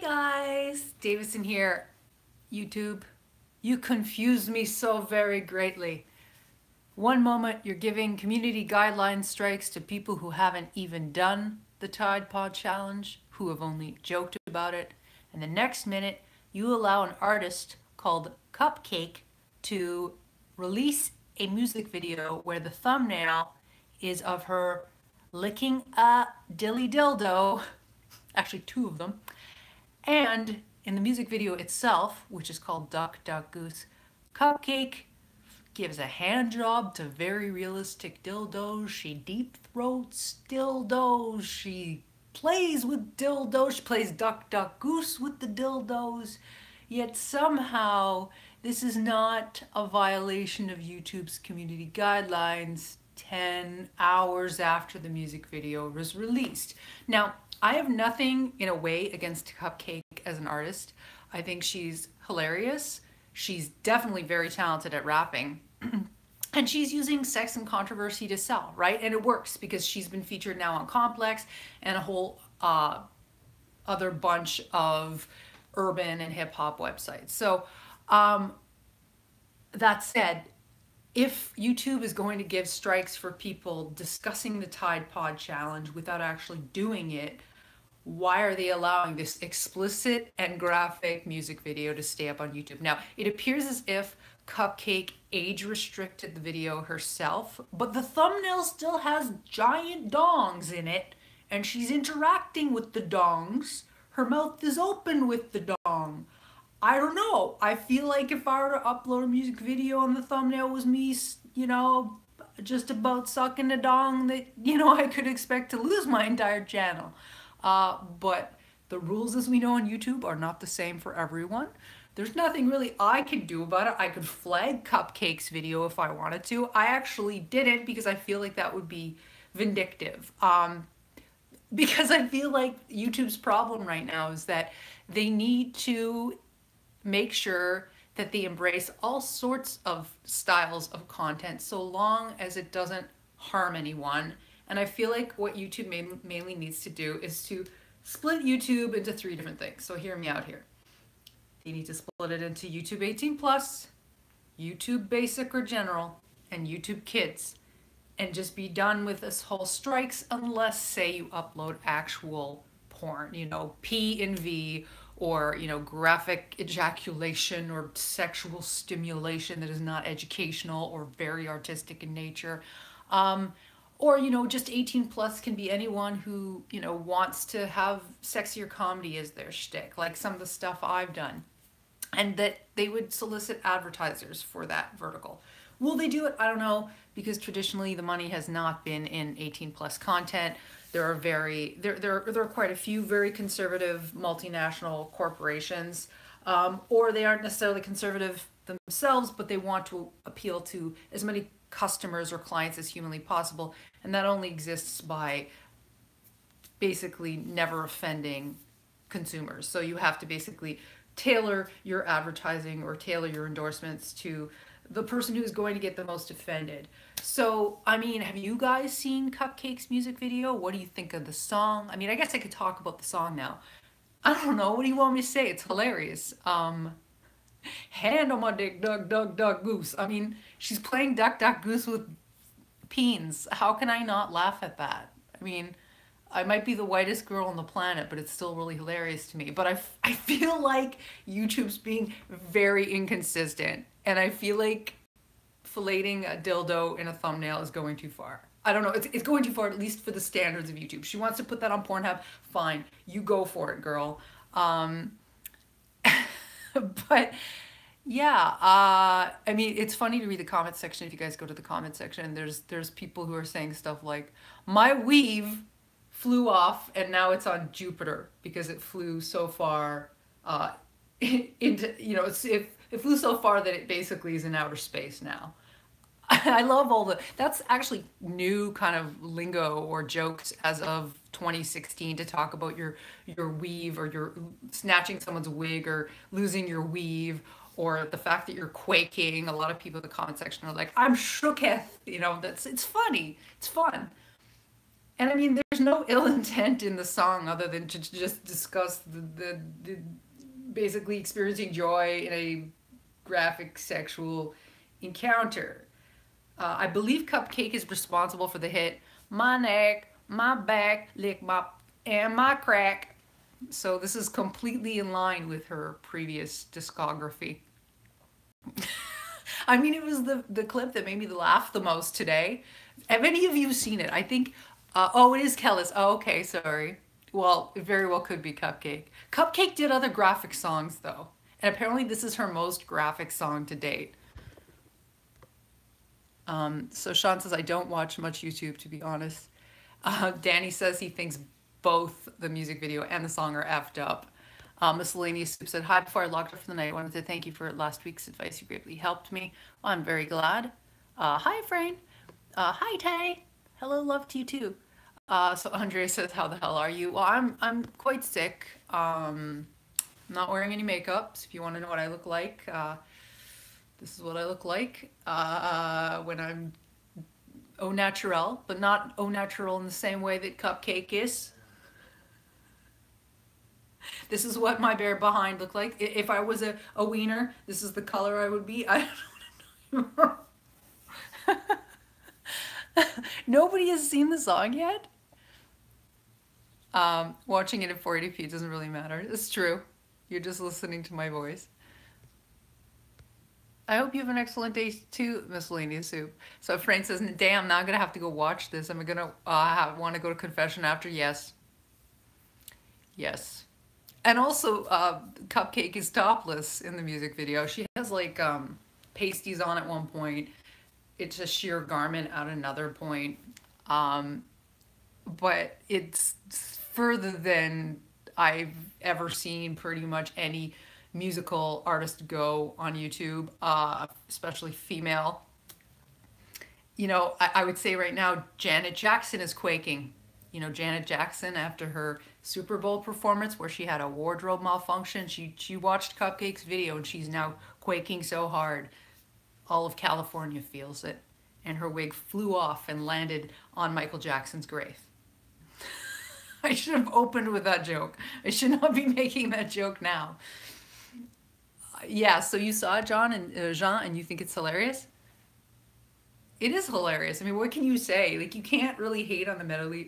guys, Davison here. YouTube, you confuse me so very greatly. One moment you're giving community guideline strikes to people who haven't even done the Tide Pod Challenge, who have only joked about it, and the next minute you allow an artist called Cupcakke to release a music video where the thumbnail is of her licking a dilly dildo, actually two of them, and in the music video itself, which is called Duck Goose, Cupcakke gives a hand job to very realistic dildos. She deep throats dildos. She plays with dildos. She plays Duck Goose with the dildos. Yet somehow this is not a violation of YouTube's community guidelines 10 hours after the music video was released. Now, I have nothing in a way against Cupcakke as an artist. I think she's hilarious. She's definitely very talented at rapping. And she's using sex and controversy to sell, right? And it works because she's been featured now on Complex and a whole other bunch of urban and hip hop websites. So that said, if YouTube is going to give strikes for people discussing the Tide Pod Challenge without actually doing it, why are they allowing this explicit and graphic music video to stay up on YouTube? Now, it appears as if Cupcakke age restricted the video herself, but the thumbnail still has giant dongs in it, and she's interacting with the dongs. Her mouth is open with the dong. I don't know. I feel like if I were to upload a music video and the thumbnail was me, just about sucking a dong, that, I could expect to lose my entire channel. But the rules as we know on YouTube are not the same for everyone. There's nothing really I can do about it. I could flag Cupcakke's video if I wanted to. I actually didn't because I feel like that would be vindictive. Because I feel like YouTube's problem right now is that they need to make sure that they embrace all sorts of styles of content so long as it doesn't harm anyone. And I feel like what YouTube mainly needs to do is to split YouTube into 3 different things. So hear me out here. They need to split it into YouTube 18+, YouTube Basic or General, and YouTube Kids. And just be done with this whole strikes unless, say, you upload actual porn, P and V, or, graphic ejaculation or sexual stimulation that is not educational or very artistic in nature. Or, just 18+ can be anyone who, wants to have sexier comedy as their shtick, like some of the stuff I've done. And that they would solicit advertisers for that vertical. Will they do it? I don't know, because traditionally the money has not been in 18+ content. There are quite a few very conservative multinational corporations, or they aren't necessarily conservative themselves, but they want to appeal to as many customers or clients as humanly possible, and that only exists by basically never offending consumers. So you have to basically tailor your advertising or tailor your endorsements to the person who's going to get the most offended. So, have you guys seen Cupcakke's music video? What do you think of the song? I guess I could talk about the song now. I don't know. What do you want me to say? It's hilarious. Hand on my dick, Duck Goose. She's playing Duck Goose with peens. How can I not laugh at that? I might be the whitest girl on the planet, but it's still really hilarious to me. But I feel like YouTube's being very inconsistent. And I feel like filleting a dildo in a thumbnail is going too far. I don't know. It's going too far, at least for the standards of YouTube. She wants to put that on Pornhub. Fine. You go for it, girl. But yeah, it's funny to read the comment section. If you guys go to the comment section, there's people who are saying stuff like, my weave flew off and now it's on Jupiter because it flew so far into, it flew so far that it basically is in outer space now. I love that's actually new kind of lingo or jokes as of 2016 to talk about your weave, or you're snatching someone's wig, or losing your weave, or the fact that you're quaking. A lot of people in the comment section are like, I'm shooketh, it's funny, it's fun. And there's no ill intent in the song other than to just discuss the basically experiencing joy in a graphic sexual encounter. I believe Cupcakke is responsible for the hit "My Neck, My Back, Lick My and My Crack." So this is completely in line with her previous discography. I mean, it was the clip that made me laugh the most today. Have any of you seen it? I think. Oh, it is Kellis. Oh, okay, sorry. Well, it very well could be Cupcakke. Cupcakke did other graphic songs though, and apparently this is her most graphic song to date. So Sean says I don't watch much YouTube to be honest. Danny says he thinks both the music video and the song are effed up. Miscellaneous Soup said, hi, before I logged off for the night, I wanted to thank you for last week's advice. You greatly helped me. Well, I'm very glad. Hi, Frain. Hi, Tay. Hello, love to you too. So Andrea says, how the hell are you? Well, I'm quite sick. I'm not wearing any makeup. So if you want to know what I look like, this is what I look like when I'm au naturel, but not au naturel in the same way that Cupcakke is. This is what my bare behind looked like. If I was a wiener, this is the color I would be. I don't know. Nobody has seen the song yet? Watching it at 480p doesn't really matter. It's true. You're just listening to my voice. I hope you have an excellent day too, Miscellaneous Soup. So Frank says, damn, now I'm going to have to go watch this. I'm going to want to go to confession after. Yes. Yes. And also, Cupcakke is topless in the music video. She has like pasties on at one point. It's a sheer garment at another point. But it's further than I've ever seen pretty much any musical artist go on YouTube, especially female. You know, I would say right now, Janet Jackson is quaking. You know, Janet Jackson, after her Super Bowl performance where she had a wardrobe malfunction, she watched Cupcakke's video and she's now quaking so hard. All of California feels it. And her wig flew off and landed on Michael Jackson's grave. I should have opened with that joke. I should not be making that joke now. Yeah, so you saw it, John and Jean, and you think it's hilarious? It is hilarious. I mean, what can you say? Like, you can't really hate on the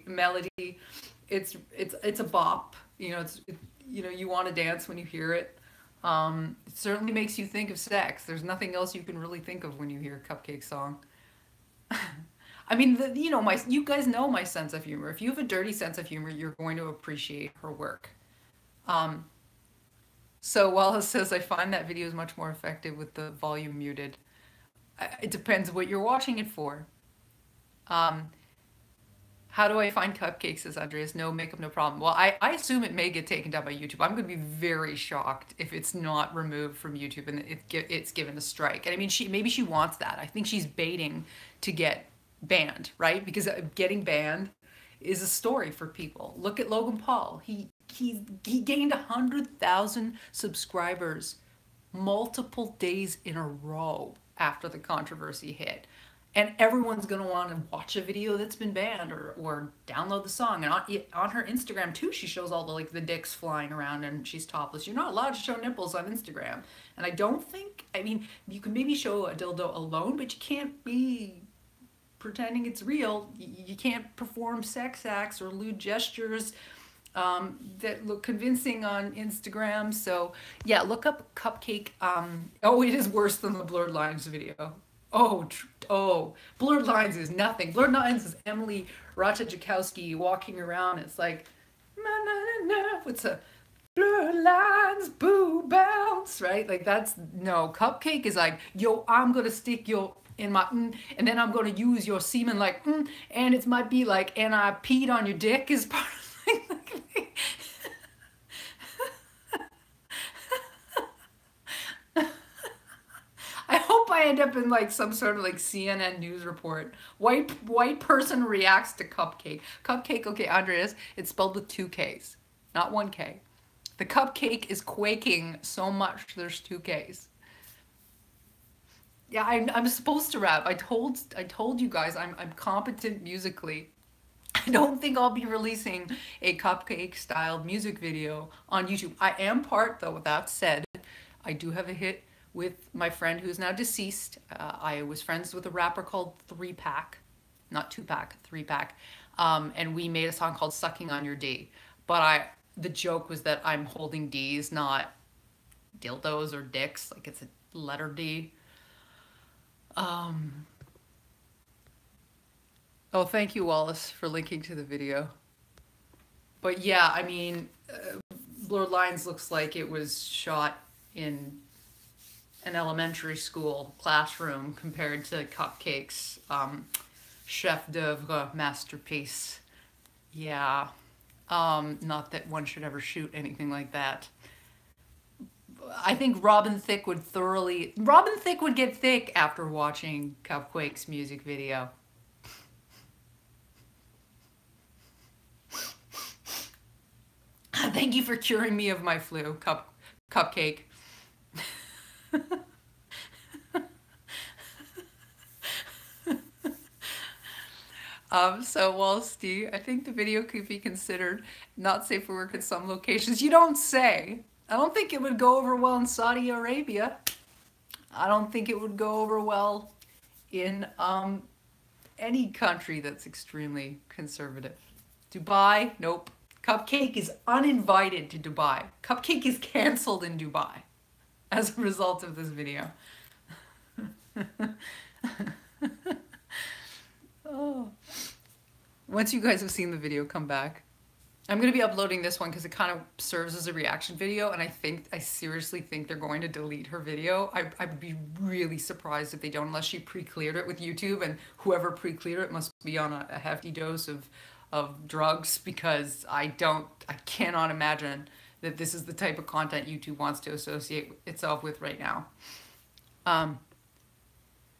melody. It's a bop. You know, you want to dance when you hear it. It certainly makes you think of sex. There's nothing else you can really think of when you hear a Cupcakke song. I mean, you guys know my sense of humor. If you have a dirty sense of humor, you're going to appreciate her work. So Wallace says, I find that video is much more effective with the volume muted. It depends what you're watching it for. How do I find Cupcakke, says Andreas? No makeup, no problem. Well, I assume it may get taken down by YouTube. I'm going to be very shocked if it's not removed from YouTube and it's given a strike. And I mean, maybe she wants that. I think she's baiting to get banned, right? Because getting banned is a story for people. Look at Logan Paul. He gained 100,000 subscribers multiple days in a row after the controversy hit. And everyone's going to want to watch a video that's been banned or download the song. And on her Instagram too, she shows all the dicks flying around and she's topless. You're not allowed to show nipples on Instagram. And I mean, you can maybe show a dildo alone, but you can't be pretending it's real. You can't perform sex acts or lewd gestures that look convincing on Instagram. So yeah, look up Cupcakke. Oh, it is worse than the Blurred Lines video. Oh, Blurred Lines is nothing. Blurred Lines is Emily Ratajkowski walking around. It's like, what's a blurred lines, boo bounce, right? Like no, Cupcakke is like, yo, I'm gonna stick your in my and then I'm gonna use your semen like and it might be like, and I peed on your dick is part of the I hope I end up in some sort of CNN news report. White person reacts to Cupcakke. Cupcakke, okay, Andreas, it's spelled with 2 Ks, not 1 K. The Cupcakke is quaking so much there's 2 Ks. Yeah, I'm supposed to rap. I told you guys I'm competent musically. I don't think I'll be releasing a Cupcake styled music video on YouTube. I am part, though, with that said, I do have a hit with my friend who's now deceased. I was friends with a rapper called 3 Pack, not 2 Pack, 3 Pack. And we made a song called Sucking on Your D. But the joke was that I'm holding D's, not dildos or dicks, like it's a letter D. Um, oh, thank you, Wallace, for linking to the video. But yeah, I mean, Blurred Lines looks like it was shot in an elementary school classroom compared to Cupcake's chef d'oeuvre masterpiece. Yeah, not that one should ever shoot anything like that. I think Robin Thicke would get thick after watching Cupcake's music video. Thank you for curing me of my flu, Cupcake. So Walsty, I think the video could be considered not safe for work in some locations. You don't say. I don't think it would go over well in Saudi Arabia. I don't think it would go over well in any country that's extremely conservative. Dubai, nope. Cupcake is uninvited to Dubai. Cupcake is canceled in Dubai as a result of this video. Oh. Once you guys have seen the video, come back. I'm going to be uploading this one because it kind of serves as a reaction video, and I seriously think they're going to delete her video. I'd be really surprised if they don't, unless she pre-cleared it with YouTube, and whoever pre-cleared it must be on a hefty dose of drugs, because I cannot imagine that this is the type of content YouTube wants to associate itself with right now.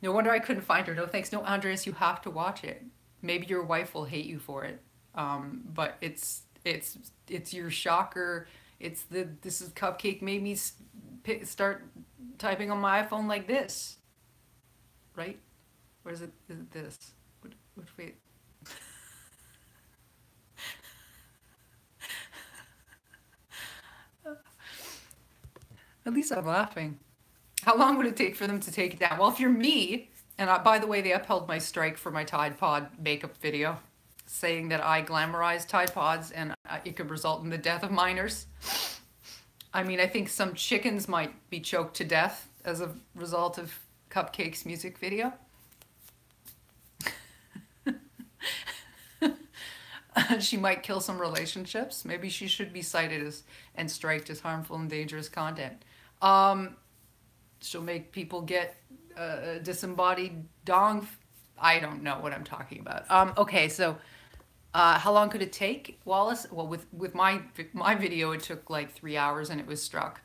No wonder I couldn't find her. No thanks. No, Andreas, you have to watch it. Maybe your wife will hate you for it. But it's your shocker. This is Cupcake made me start typing on my iPhone like this, right? Or is it this? Which way? At least I'm laughing. How long would it take for them to take it down? Well, if you're me, and by the way, they upheld my strike for my Tide Pod makeup video, saying that I glamorized Tide Pods and it could result in the death of minors. I mean, I think some chickens might be choked to death as a result of Cupcake's music video. She might kill some relationships. Maybe she should be cited as and striked as harmful and dangerous content. She'll make people get disembodied dong. I don't know what I'm talking about. Okay, so how long could it take, Wallace? Well, with my video, it took like 3 hours and it was struck.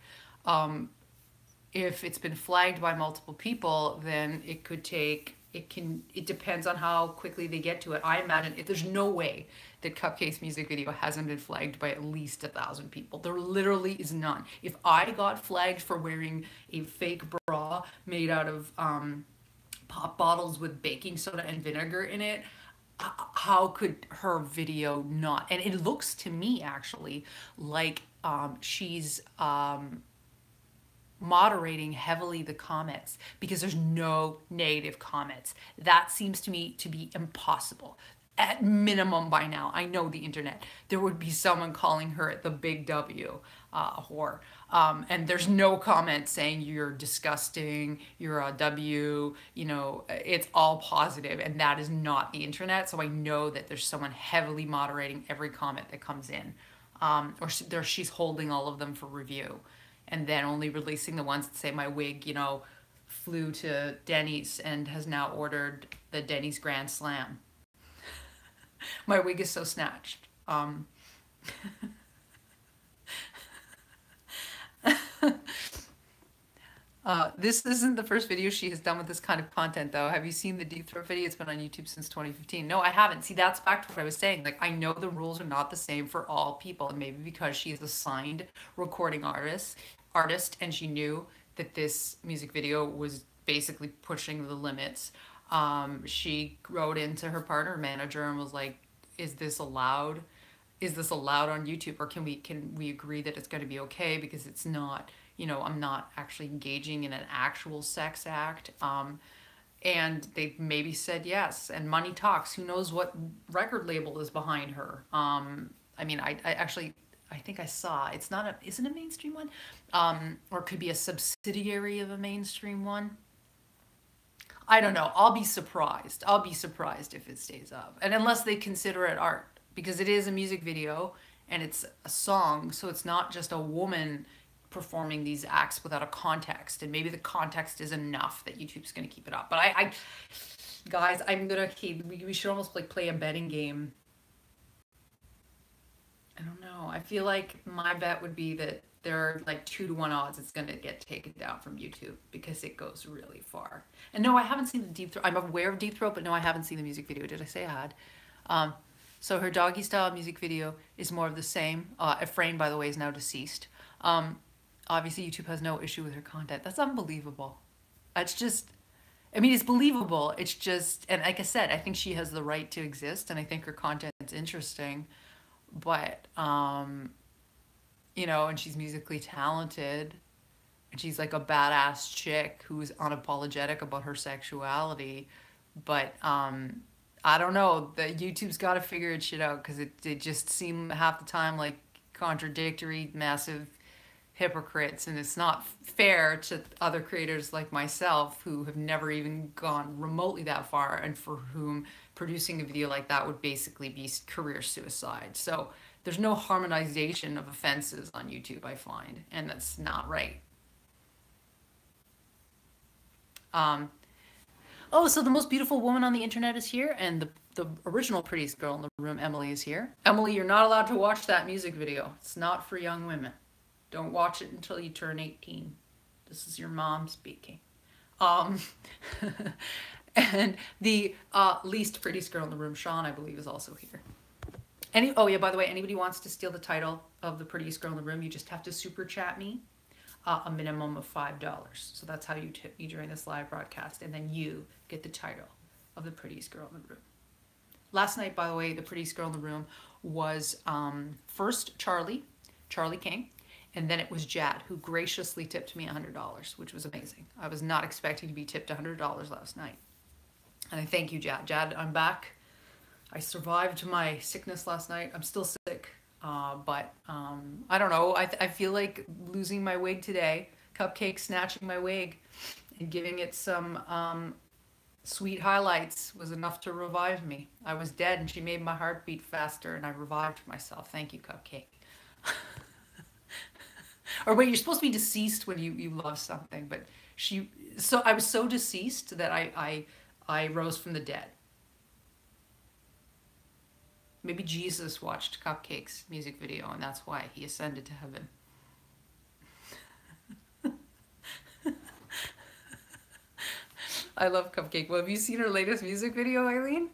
If it's been flagged by multiple people, then it could take. It depends on how quickly they get to it. I imagine there's no way that Cupcake's music video hasn't been flagged by at least 1,000 people. There literally is none. If I got flagged for wearing a fake bra made out of pop bottles with baking soda and vinegar in it, how could her video not? And it looks to me actually like she's moderating heavily the comments because there's no negative comments. That seems to me to be impossible. At minimum by now, I know the internet, there would be someone calling her the big W whore. And there's no comment saying you're disgusting, you're a W, you know, it's all positive, and that is not the internet. So I know that there's someone heavily moderating every comment that comes in. Or she's holding all of them for review and then only releasing the ones that say my wig, you know, flew to Denny's and has now ordered the Denny's Grand Slam. My wig is so snatched. This isn't the first video she has done with this kind of content, though. Have you seen the Deep Throat video? It's been on YouTube since 2015. No, I haven't. See, that's back to what I was saying. Like, I know the rules are not the same for all people, and maybe because she is a signed recording artist, and she knew that this music video was basically pushing the limits. She wrote into her partner manager and was like, is this allowed? Is this allowed on YouTube, or can we agree that it's going to be okay because it's not, I'm not actually engaging in an actual sex act. And they maybe said yes, and money talks. Who knows what record label is behind her? I mean, I actually, I think I saw, it's not a, is it a mainstream one? Or it could be a subsidiary of a mainstream one. I don't know. I'll be surprised. I'll be surprised if it stays up. And unless they consider it art, because it is a music video and it's a song, so it's not just a woman performing these acts without a context. And maybe the context is enough that YouTube's going to keep it up. But guys, I'm going to keep, we should almost like play a betting game. I don't know. I feel like my bet would be that there are like 2-to-1 odds it's going to get taken down from YouTube because it goes really far. And no, I haven't seen the Deep Throat. I'm aware of Deep Throat, but no, I haven't seen the music video. Did I say I had? So her doggy style music video is more of the same. Efrain, by the way, is now deceased. Obviously, YouTube has no issue with her content. That's unbelievable. That's just, I mean, it's believable. It's just, and like I said, I think she has the right to exist, and I think her content is interesting. But, and she's musically talented, and she's like a badass chick who's unapologetic about her sexuality. But, I don't know, the YouTube's got to figure it shit out because it just seemed half the time like contradictory, massive hypocrites, and it's not fair to other creators like myself who have never even gone remotely that far and for whom producing a video like that would basically be career suicide. So there's no harmonization of offenses on YouTube, I find, and that's not right. Oh, so the most beautiful woman on the internet is here, and the original prettiest girl in the room, Emily, is here. Emily, you're not allowed to watch that music video. It's not for young women. Don't watch it until you turn 18. This is your mom speaking. And the least prettiest girl in the room, Sean, I believe, is also here. Oh yeah, by the way, anybody wants to steal the title of the prettiest girl in the room, you just have to super chat me a minimum of $5. So that's how you tip me during this live broadcast, and then you get the title of the prettiest girl in the room. Last night, by the way, the prettiest girl in the room was first Charlie King. And then it was Jad, who graciously tipped me $100, which was amazing. I was not expecting to be tipped $100 last night. And I thank you, Jad. Jad, I'm back. I survived my sickness last night. I'm still sick, but I don't know. I feel like losing my wig today, Cupcakke snatching my wig and giving it some sweet highlights was enough to revive me. I was dead, and she made my heart beat faster, and I revived myself. Thank you, Cupcakke. Or wait, you're supposed to be deceased when you love something, but so I was so deceased that I rose from the dead. Maybe Jesus watched Cupcakke's music video, and that's why he ascended to heaven. I love Cupcakke. Well, have you seen her latest music video, Eileen?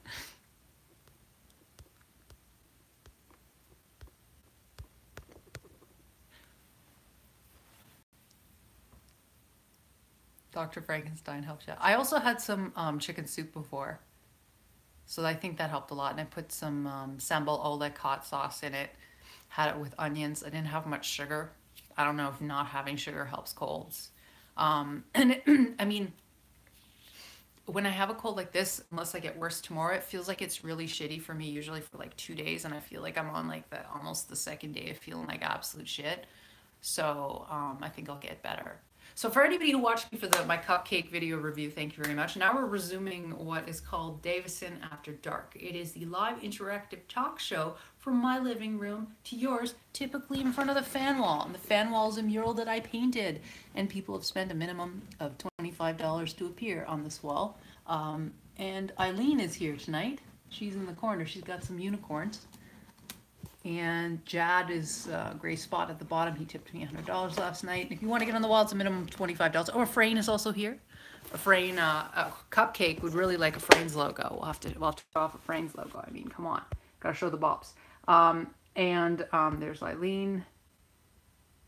Dr. Frankenstein helps you. I also had some chicken soup before, so I think that helped a lot. And I put some sambal oleg hot sauce in it, had it with onions. I didn't have much sugar. I don't know if not having sugar helps colds. And I mean, when I have a cold like this, unless I get worse tomorrow, it feels like it's really shitty for me, usually for like 2 days, and I feel like I'm on like almost the second day of feeling like absolute shit. So I think I'll get better. So for anybody who watched me for my Cupcakke video review, thank you very much. Now we're resuming what is called Davison After Dark. It is the live interactive talk show from my living room to yours, typically in front of the fan wall. And the fan wall is a mural that I painted, and people have spent a minimum of $25 to appear on this wall. And Eileen is here tonight. She's in the corner. She's got some unicorns. And Jad is a gray spot at the bottom. He tipped me $100 last night. If you want to get on the wall, it's a minimum of $25. Oh, Efrain is also here. Efrain, Cupcakke would really like Efrain's logo. We'll have to show off Efrain's logo. I mean, come on. Got to show the bops. And there's Eileen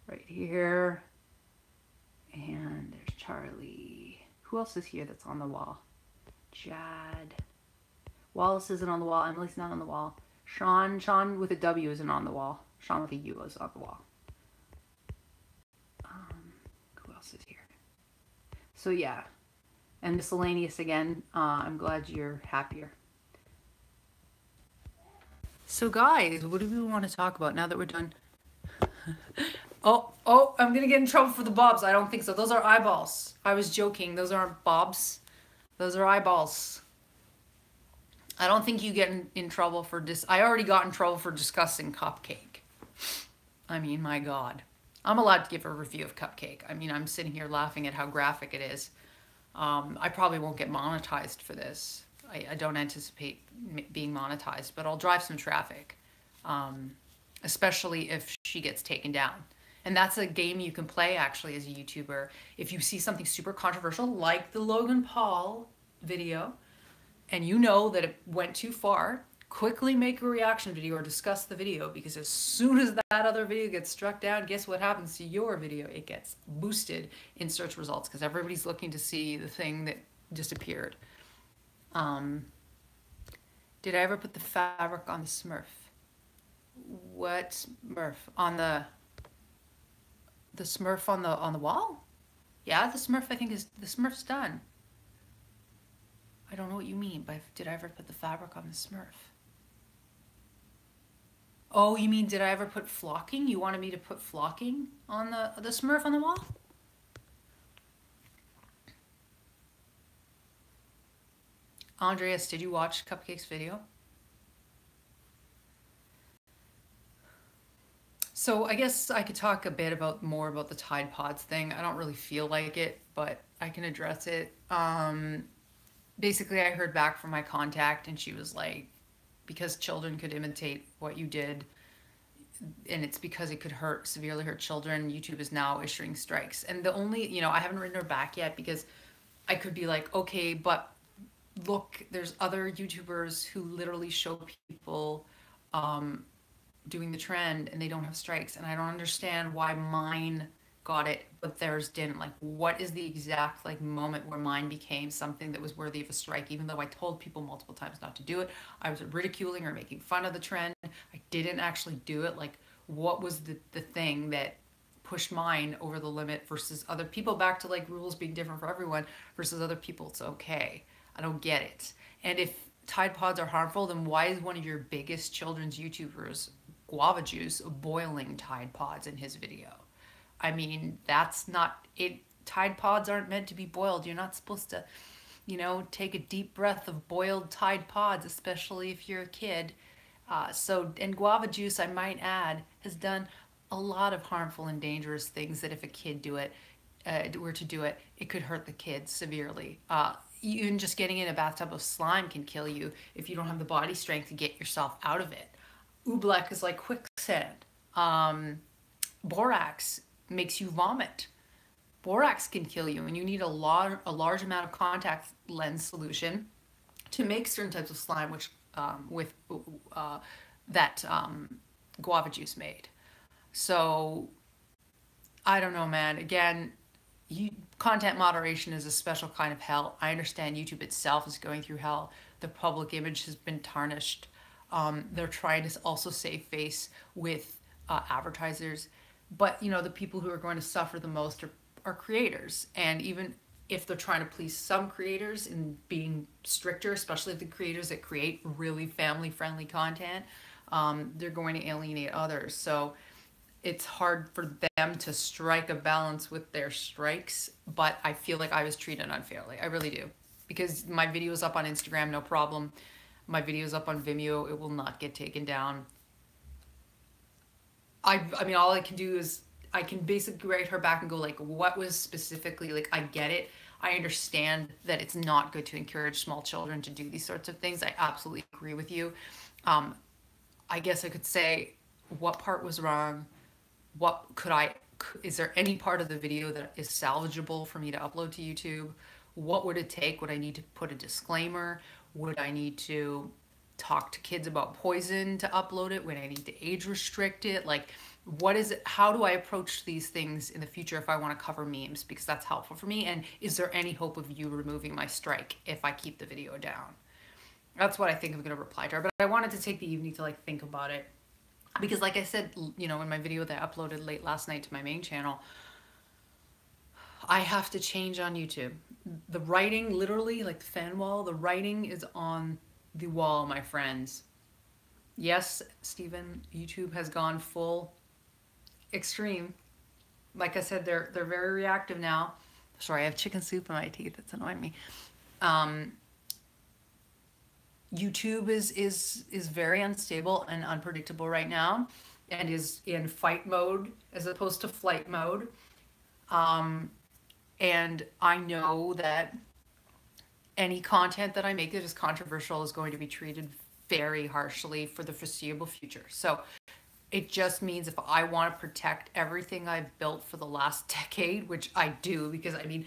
right here. And there's Charlie. Who else is here that's on the wall? Jad. Wallace isn't on the wall. Emily's not on the wall. Sean with a W isn't on the wall. Sean with a U is on the wall. Who else is here? So yeah, and miscellaneous again. I'm glad you're happier. So guys, what do we want to talk about now that we're done? Oh, I'm gonna get in trouble for the bobs. I don't think so. Those are eyeballs. I was joking. Those aren't bobs. Those are eyeballs. I don't think you get in trouble for I already got in trouble for discussing Cupcakke. I mean, my God. I'm allowed to give a review of Cupcakke. I mean, I'm sitting here laughing at how graphic it is. I probably won't get monetized for this. I don't anticipate being monetized, but I'll drive some traffic, especially if she gets taken down. And that's a game you can play actually as a YouTuber. If you see something super controversial, like the Logan Paul video, and you know that it went too far, quickly make a reaction video or discuss the video, because as soon as that other video gets struck down, guess what happens to your video? It gets boosted in search results because everybody's looking to see the thing that disappeared. Did I ever put the fabric on the Smurf? What Smurf? On the Smurf on the wall? Yeah, the Smurf, I think the Smurf's done. I don't know what you mean by did I ever put the fabric on the Smurf? Oh, you mean did I ever put flocking? You wanted me to put flocking on the Smurf on the wall? Andreas, did you watch Cupcakke's video? So I guess I could talk a bit more about the Tide Pods thing. I don't really feel like it, but I can address it. Basically, I heard back from my contact, and she was like, because children could imitate what you did, and it's because it could severely hurt children, YouTube is now issuing strikes. And the only, I haven't written her back yet, because I could be like, okay, but look, there's other YouTubers who literally show people doing the trend and they don't have strikes, and I don't understand why mine got it but theirs didn't. Like, what is the exact moment where mine became something that was worthy of a strike, even though I told people multiple times not to do it? I was ridiculing or making fun of the trend. I didn't actually do it. Like, what was the thing that pushed mine over the limit versus other people? Back to rules being different for everyone versus other people, it's okay. I don't get it. And if Tide Pods are harmful, then why is one of your biggest children's YouTubers, Guava Juice, boiling Tide Pods in his video? I mean, that's not it. Tide Pods aren't meant to be boiled. You're not supposed to, take a deep breath of boiled Tide Pods, especially if you're a kid. And Guava Juice, I might add, has done a lot of harmful and dangerous things that if a kid were to do it, it could hurt the kid severely. Even just getting in a bathtub of slime can kill you if you don't have the body strength to get yourself out of it. Oobleck is like quicksand. Borax makes you vomit. Borax can kill you, and you need a large amount of contact lens solution to make certain types of slime, which that Guava Juice made. So I don't know, man. Again, content moderation is a special kind of hell. I understand YouTube itself is going through hell. The public image has been tarnished. They're trying to also save face with advertisers. But, the people who are going to suffer the most are creators. And even if they're trying to please some creators in being stricter, especially the creators that create really family-friendly content, they're going to alienate others. So it's hard for them to strike a balance with their strikes, but I feel like I was treated unfairly. I really do. Because my video is up on Instagram, no problem. My video is up on Vimeo. It will not get taken down. I mean, all I can do is I can basically write her back and go what was specifically, I get it. I understand that it's not good to encourage small children to do these sorts of things. I absolutely agree with you. I guess I could say what part was wrong. Is there any part of the video that is salvageable for me to upload to YouTube? What would it take? Would I need to put a disclaimer? Would I need to talk to kids about poison to upload it? Would I need to age restrict it? What is it? How do I approach these things in the future if I want to cover memes? Because that's helpful for me. And is there any hope of you removing my strike if I keep the video down? That's what I think I'm going to reply to her. But I wanted to take the evening to like think about it. Because like I said, you know, in my video that I uploaded late last night to my main channel, I have to change on YouTube. The writing, literally, like the fan wall, the writing is on the wall, my friends. Yes, Stephen, YouTube has gone full extreme. Like I said, they're very reactive now. Sorry, I have chicken soup in my teeth. It's annoying me. YouTube is very unstable and unpredictable right now, and is in fight mode as opposed to flight mode. And I know that any content that I make that is controversial is going to be treated very harshly for the foreseeable future. So it just means if I want to protect everything I've built for the last decade, which I do, because I mean,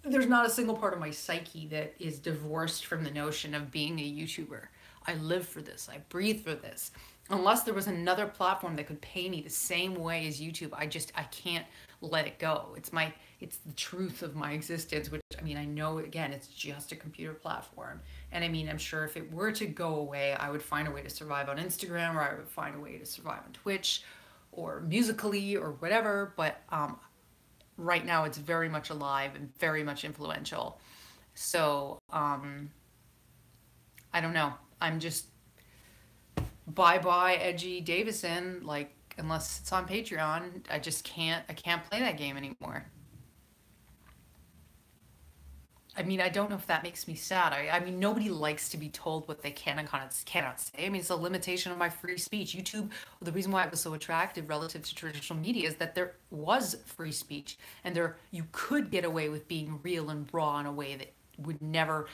there's not a single part of my psyche that is divorced from the notion of being a YouTuber. I live for this. I breathe for this. Unless there was another platform that could pay me the same way as YouTube, I can't let it go. It's the truth of my existence, which, I mean, I know, again, it's just a computer platform. And I mean, I'm sure if it were to go away, I would find a way to survive on Instagram, or I would find a way to survive on Twitch or Musically or whatever. But right now it's very much alive and very much influential. So I don't know. I'm just bye edgy Davison. Like, unless it's on Patreon, I can't play that game anymore. I mean, I don't know if that makes me sad. I mean, nobody likes to be told what they can and cannot say. I mean, it's a limitation of my free speech. YouTube, the reason why it was so attractive relative to traditional media is that there was free speech, and you could get away with being real and raw in a way that would never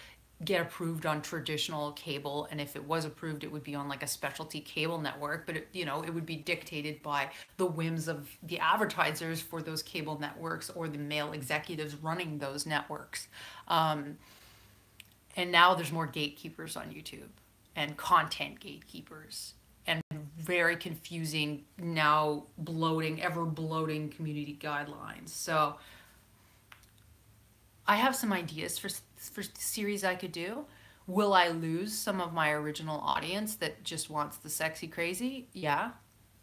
get approved on traditional cable. And if it was approved, it would be on like a specialty cable network, but it would be dictated by the whims of the advertisers for those cable networks or the male executives running those networks. And now there's more gatekeepers on YouTube, and content gatekeepers, and very confusing, now ever bloating community guidelines. So I have some ideas for series I could do. Will I lose some of my original audience that just wants the sexy crazy? Yeah.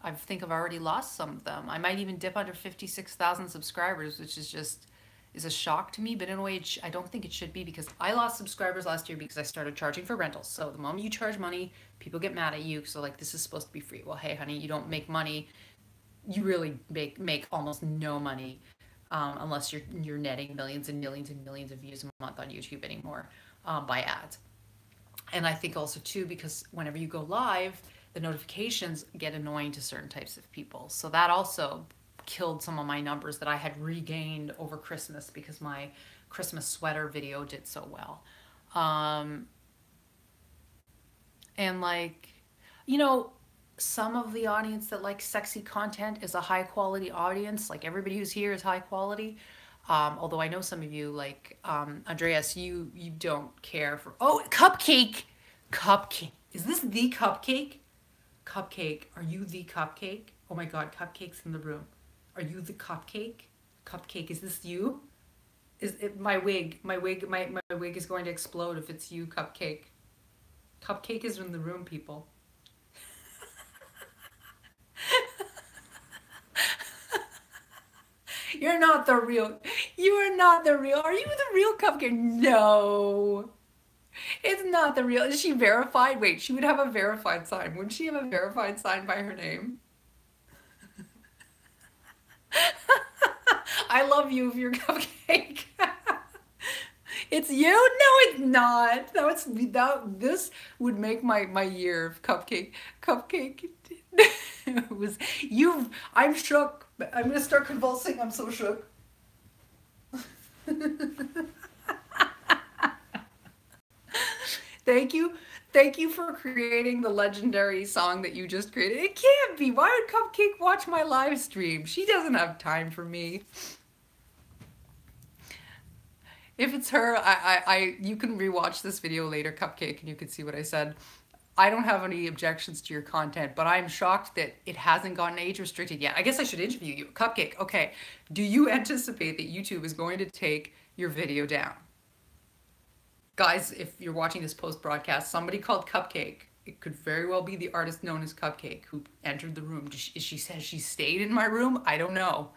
I think I've already lost some of them. I might even dip under 56,000 subscribers, which is a shock to me, but in a way I don't think it should be, because I lost subscribers last year because I started charging for rentals. So the moment you charge money, people get mad at you. So like, this is supposed to be free. Well, hey honey, you don't make money. You really make almost no money. Unless you're netting millions and millions and millions of views a month on YouTube anymore by ads. And I think also too, because whenever you go live, the notifications get annoying to certain types of people. So that also killed some of my numbers that I had regained over Christmas, because my Christmas sweater video did so well. And like, some of the audience that likes sexy content is a high quality audience. Like, everybody who's here is high quality. Although I know some of you, like Andreas, you don't care for. Oh, Cupcakke. Is this the Cupcakke? Cupcakke, are you the Cupcakke? Oh my God, Cupcakke's in the room. Are you the Cupcakke? Cupcakke, is this you? Is it my wig? My wig is going to explode if it's you, Cupcakke. Cupcakke is in the room, people. You are not the real. Are you the real Cupcakke? No. It's not the real. Is she verified? Wait, she would have a verified sign. Wouldn't she have a verified sign by her name? I love you if you're Cupcakke. It's you? No, it's not. No, this would make my year of Cupcakke. Cupcakke. It was you. I'm shook. I'm gonna start convulsing. I'm so shook. Thank you for creating the legendary song that you just created. It can't be. Why would Cupcakke watch my live stream? She doesn't have time for me. If it's her, you can rewatch this video later, Cupcakke, and you can see what I said. I don't have any objections to your content, but I'm shocked that it hasn't gotten age restricted yet. I guess I should interview you. Cupcakke, okay, do you anticipate that YouTube is going to take your video down? Guys, if you're watching this post-broadcast, somebody called Cupcakke. It could very well be the artist known as Cupcakke who entered the room. She says she stayed in my room. I don't know.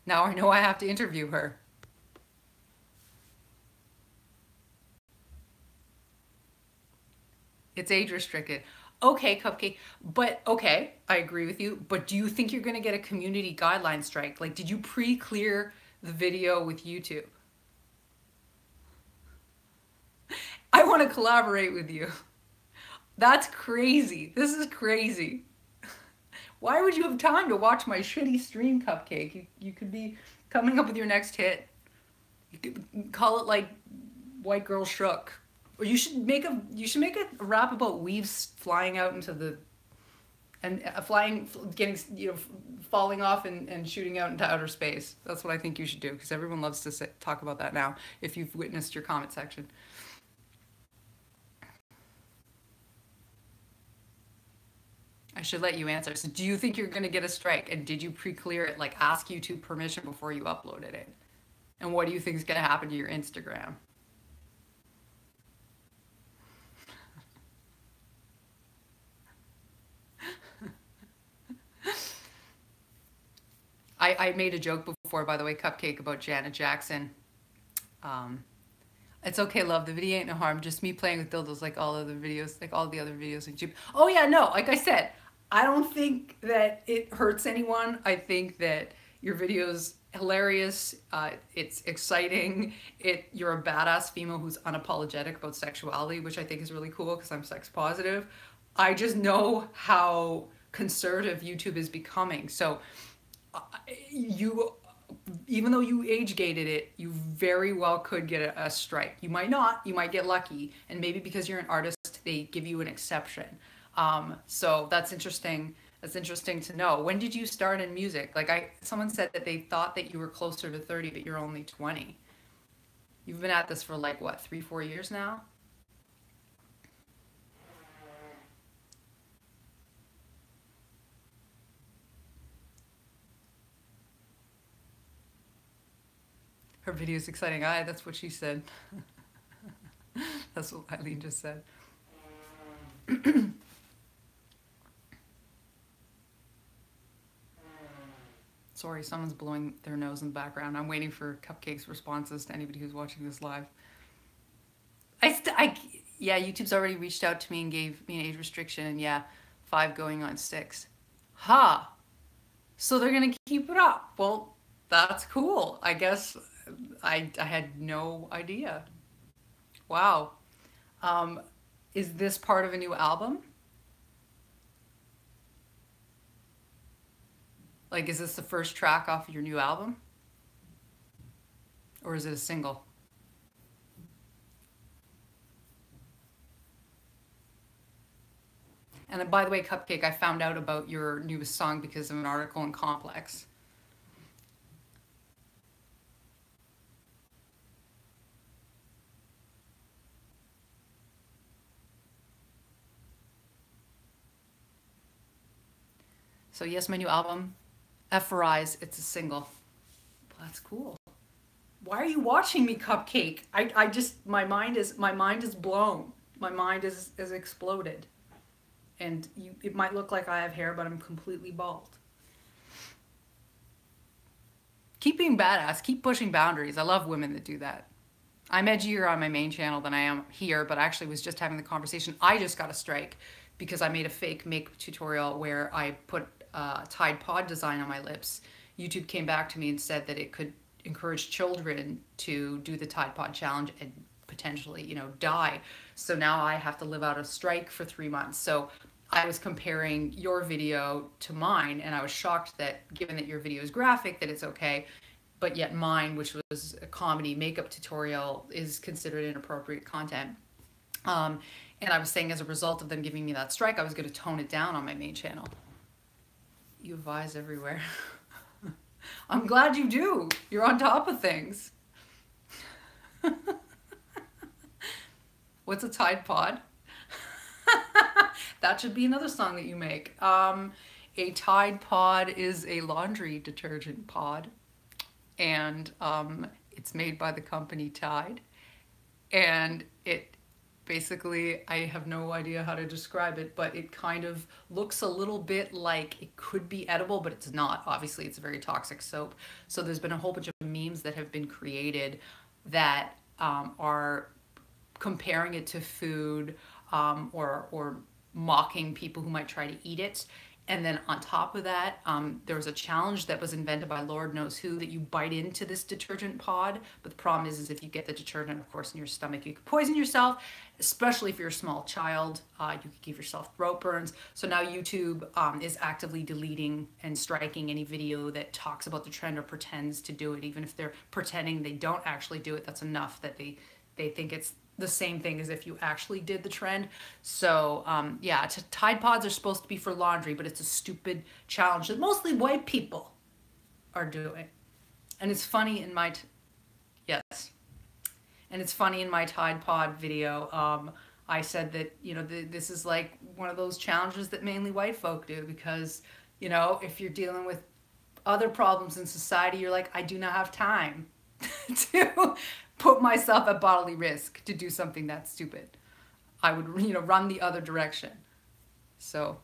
Now I know I have to interview her. It's age restricted. Okay, Cupcakke, but okay, I agree with you. But do you think you're going to get a community guideline strike? Like, did you pre-clear the video with YouTube? I want to collaborate with you. That's crazy. This is crazy. Why would you have time to watch my shitty stream, Cupcakke? You could be coming up with your next hit. You could call it like White Girl Shook. Or you should make a rap about weaves flying out into the and flying, getting, falling off and shooting out into outer space. That's what I think you should do, because everyone loves to talk about that now, if you've witnessed your comment section. I should let you answer. So do you think you're going to get a strike? And did you pre-clear it, like ask YouTube permission before you uploaded it? And what do you think is going to happen to your Instagram? I made a joke before, by the way, Cupcakke, about Janet Jackson. Um, it's okay, love. The video ain't no harm. Just me playing with dildos like all other videos, like all the other videos on YouTube. Oh yeah, no, like I said, I don't think that it hurts anyone. I think that your video's hilarious. It's exciting. You're a badass female who's unapologetic about sexuality, which I think is really cool because I'm sex positive. I just know how conservative YouTube is becoming. So you, even though you age gated it, you very well could get a strike. You might not, you might get lucky, and maybe because you're an artist they give you an exception. So that's interesting. That's interesting to know. When did you start in music? Like, someone said that they thought that you were closer to 30, but you're only 20. You've been at this for like what, 3-4 years now? Her video's exciting. That's what she said. That's what Eileen just said. Sorry, someone's blowing their nose in the background. I'm waiting for Cupcakke's responses to anybody who's watching this live. Yeah, YouTube's already reached out to me and gave me an age restriction, and yeah, 5 going on 6. Ha! So they're gonna keep it up. Well, that's cool. I guess I had no idea. Wow. Um, is this part of a new album? Like, is this the first track off of your new album? Or is it a single? And then, by the way, Cupcakke, I found out about your newest song because of an article in Complex. So yes, my new album, FRIs, it's a single. That's cool. Why are you watching me, Cupcakke? I just, my mind is blown. My mind is exploded. And it might look like I have hair, but I'm completely bald. Keep being badass. Keep pushing boundaries. I love women that do that. I'm edgier on my main channel than I am here, but I actually was just having the conversation. I just got a strike because I made a fake makeup tutorial where I put Tide Pod design on my lips. YouTube came back to me and said that it could encourage children to do the Tide Pod challenge and potentially, die. So now I have to live out a strike for 3 months. So I was comparing your video to mine, and I was shocked that, given that your video is graphic, that it's okay, but yet mine, which was a comedy makeup tutorial, is considered inappropriate content. And I was saying, as a result of them giving me that strike, I was going to tone it down on my main channel. You have eyes everywhere. I'm glad you do. You're on top of things. What's a Tide Pod? That should be another song that you make. A Tide Pod is a laundry detergent pod, and it's made by the company Tide. and it basically, I have no idea how to describe it, but it kind of looks a little bit like it could be edible, but it's not. Obviously, it's a very toxic soap. So there's been a whole bunch of memes that have been created that are comparing it to food, or mocking people who might try to eat it. And then on top of that, there was a challenge that was invented by Lord knows who, that you bite into this detergent pod. But the problem is if you get the detergent, of course, in your stomach, you could poison yourself, especially if you're a small child. You could give yourself throat burns. So now YouTube is actively deleting and striking any video that talks about the trend or pretends to do it. Even if they're pretending they don't actually do it, that's enough that they think it's the same thing as if you actually did the trend. So yeah, Tide Pods are supposed to be for laundry, but it's a stupid challenge that mostly white people are doing. And it's funny in my yes, and it's funny in my Tide Pod video. I said that this is like one of those challenges that mainly white folk do, because if you're dealing with other problems in society, you're like, I do not have time to put myself at bodily risk to do something that stupid. I would, run the other direction. So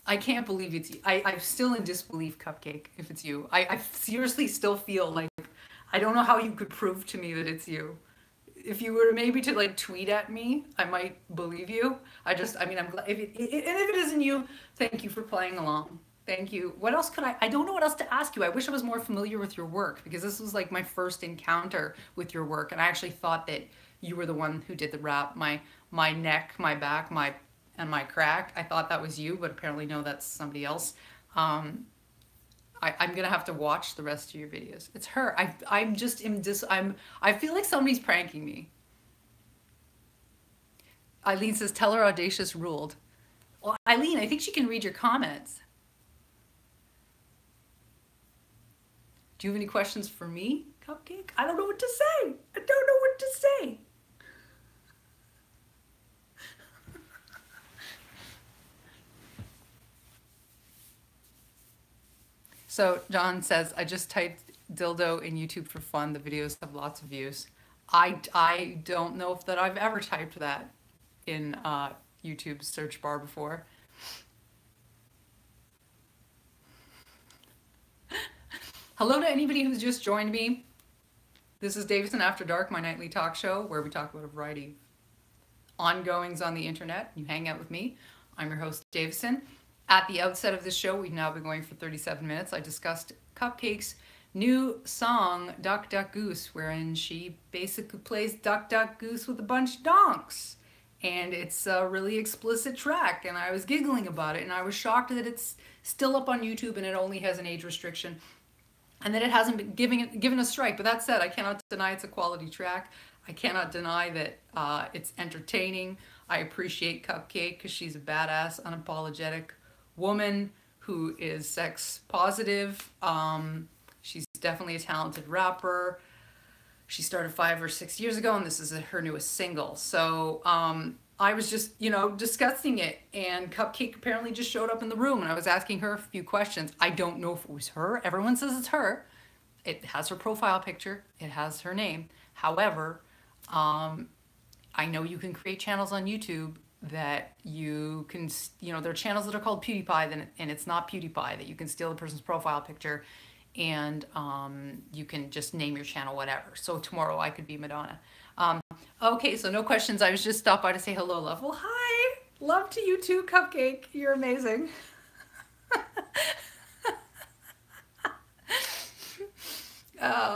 I can't believe it's you. I'm still in disbelief, Cupcake, if it's you. I seriously still feel like I don't know how you could prove to me that it's you. If you were maybe to like tweet at me, I might believe you. I mean, I'm glad if and if it isn't you, thank you for playing along. Thank you. What else could I don't know what else to ask you. I wish I was more familiar with your work, because this was like my first encounter with your work, and I actually thought that you were the one who did the rap. My neck, my back, and my crack. I thought that was you, but apparently no, that's somebody else. I'm gonna have to watch the rest of your videos. It's her. I feel like somebody's pranking me. Eileen says, tell her Audacious ruled. Well, Eileen, I think she can read your comments. Do you have any questions for me, Cupcake? I don't know what to say. I don't know what to say. So John says, I just typed dildo in YouTube for fun. The videos have lots of views. I don't know if that I've ever typed that in YouTube's search bar before. Hello to anybody who's just joined me. This is Davison After Dark, my nightly talk show where we talk about a variety of ongoings on the internet. You hang out with me. I'm your host, Davison. At the outset of this show, we've now been going for 37 minutes. I discussed Cupcake's new song, Duck Goose, wherein she basically plays Duck Goose with a bunch of donks. And it's a really explicit track, and I was giggling about it, and I was shocked that it's still up on YouTube and it only has an age restriction, and that it hasn't been given a strike. But that said, I cannot deny it's a quality track. I cannot deny that it's entertaining. I appreciate Cupcake because she's a badass, unapologetic woman who is sex positive. She's definitely a talented rapper. She started 5 or 6 years ago, and this is her newest single. So I was just, discussing it, and Cupcake apparently just showed up in the room, and I was asking her a few questions. I don't know if it was her. Everyone says it's her. It has her profile picture. It has her name. However, I know you can create channels on YouTube that you can, there are channels that are called PewDiePie, and it's not PewDiePie, that you can steal the person's profile picture, and you can just name your channel whatever. So tomorrow I could be Madonna. Okay, so no questions. I was just stopped by to say hello, love. Well, hi. Love to you too, Cupcake. You're amazing.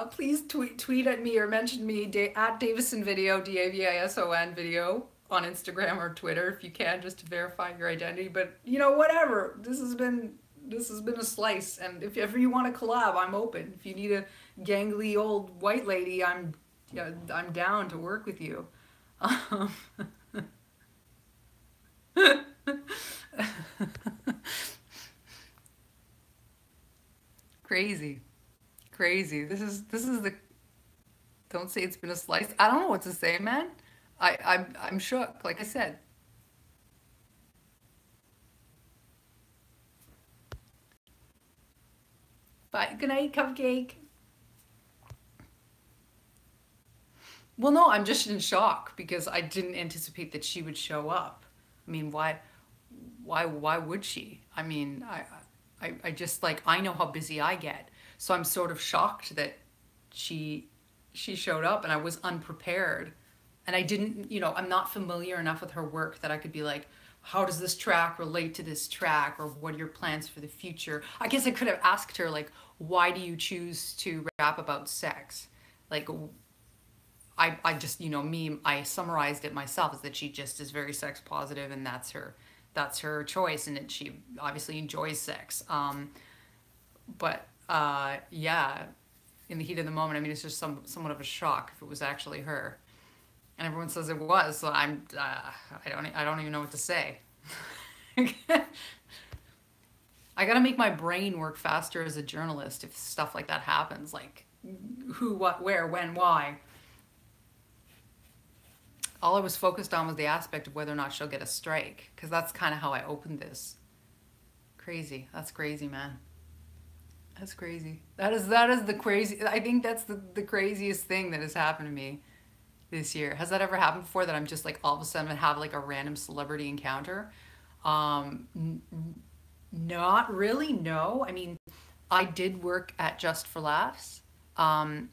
Please tweet at me or mention me at Davison Video, Davison video on Instagram or Twitter if you can, just to verify your identity. But whatever. This has been a slice, and if ever you want to collab, I'm open. If you need a gangly old white lady, I'm down to work with you. Crazy. This is the. Don't say it's been a slice. I don't know what to say, man. I'm shook. Like I said. Bye. Good night, Cupcake. Well, no, I'm just in shock because I didn't anticipate that she would show up. I mean, why would she? I mean, I just like I know how busy I get, so I'm sort of shocked that she she showed up and I was unprepared, and I didn't, I'm not familiar enough with her work that I could be like, how does this track relate to this track, or what are your plans for the future? I guess I could have asked her like, why do you choose to rap about sex? Like I just, me, I summarized it myself as that she just is very sex positive, and that's her choice, and that she obviously enjoys sex. But yeah, in the heat of the moment, I mean, it's just somewhat of a shock if it was actually her, and everyone says it was. So I don't even know what to say. I gotta make my brain work faster as a journalist if stuff like that happens. Like, who, what, where, when, why. All I was focused on was the aspect of whether or not she'll get a strike, because that's kind of how I opened this. Crazy. That's crazy, man. That's crazy. That is the crazy. I think that's the craziest thing that has happened to me this year. Has that ever happened before, that I'm just like all of a sudden have like a random celebrity encounter? Um, Not really, no. I mean, I did work at Just for Laughs,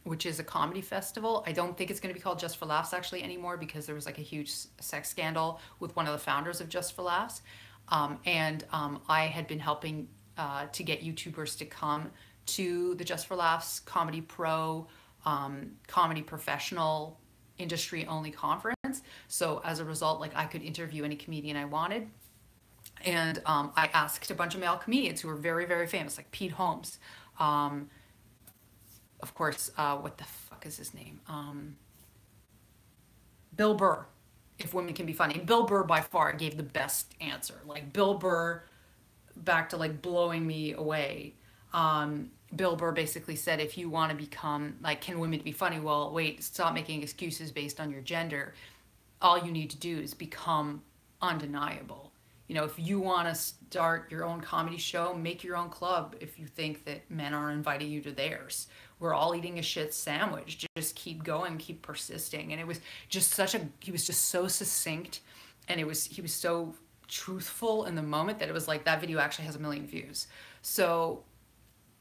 which is a comedy festival. I don't think it's going to be called Just for Laughs actually anymore, because there was like a huge sex scandal with one of the founders of Just for Laughs. And I had been helping to get YouTubers to come to the Just for Laughs Comedy Pro, Comedy Professional industry only conference. So as a result, like I could interview any comedian I wanted. And I asked a bunch of male comedians who were very, very famous, like Pete Holmes. Um, of course, what the fuck is his name? Bill Burr, if women can be funny. Bill Burr by far gave the best answer. Like Bill Burr, back to like blowing me away. Bill Burr basically said, if you want to become like, can women be funny? Well, wait, stop making excuses based on your gender. All you need to do is become undeniable. If you want to start your own comedy show, make your own club if you think that men are inviting you to theirs. We're all eating a shit sandwich. Just keep going, keep persisting. And it was just he was just so succinct, and he was so truthful in the moment that it was like that video actually has 1 million views. So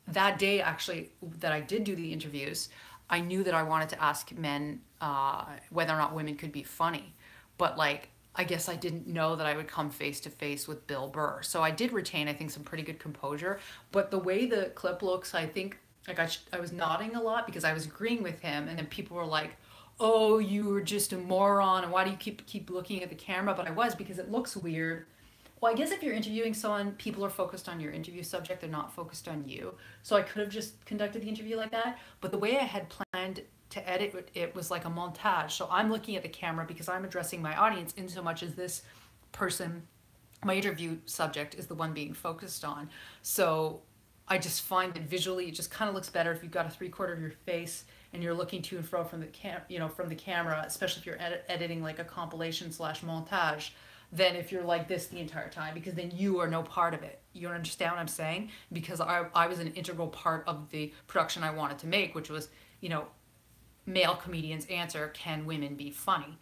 that day actually that I did do the interviews, I knew that I wanted to ask men whether or not women could be funny. But like, I guess I didn't know that I would come face to face with Bill Burr. So I did retain, I think, some pretty good composure. But the way the clip looks, I think, like I was nodding a lot because I was agreeing with him, and then people were like, "Oh, you were just a moron, and why do you keep looking at the camera?" But I was, because it looks weird. Well, I guess if you're interviewing someone, people are focused on your interview subject, they're not focused on you. So I could have just conducted the interview like that. But the way I had planned to edit it was like a montage. So I'm looking at the camera because I'm addressing my audience, in so much as this person, my interview subject, is the one being focused on. So I just find that visually it just kind of looks better if you've got a 3/4 of your face and you're looking to and fro from from the camera, especially if you're editing like a compilation slash montage, than if you're like this the entire time, because then you are no part of it. You understand what I'm saying? Because I was an integral part of the production I wanted to make, which was, male comedians answer, can women be funny?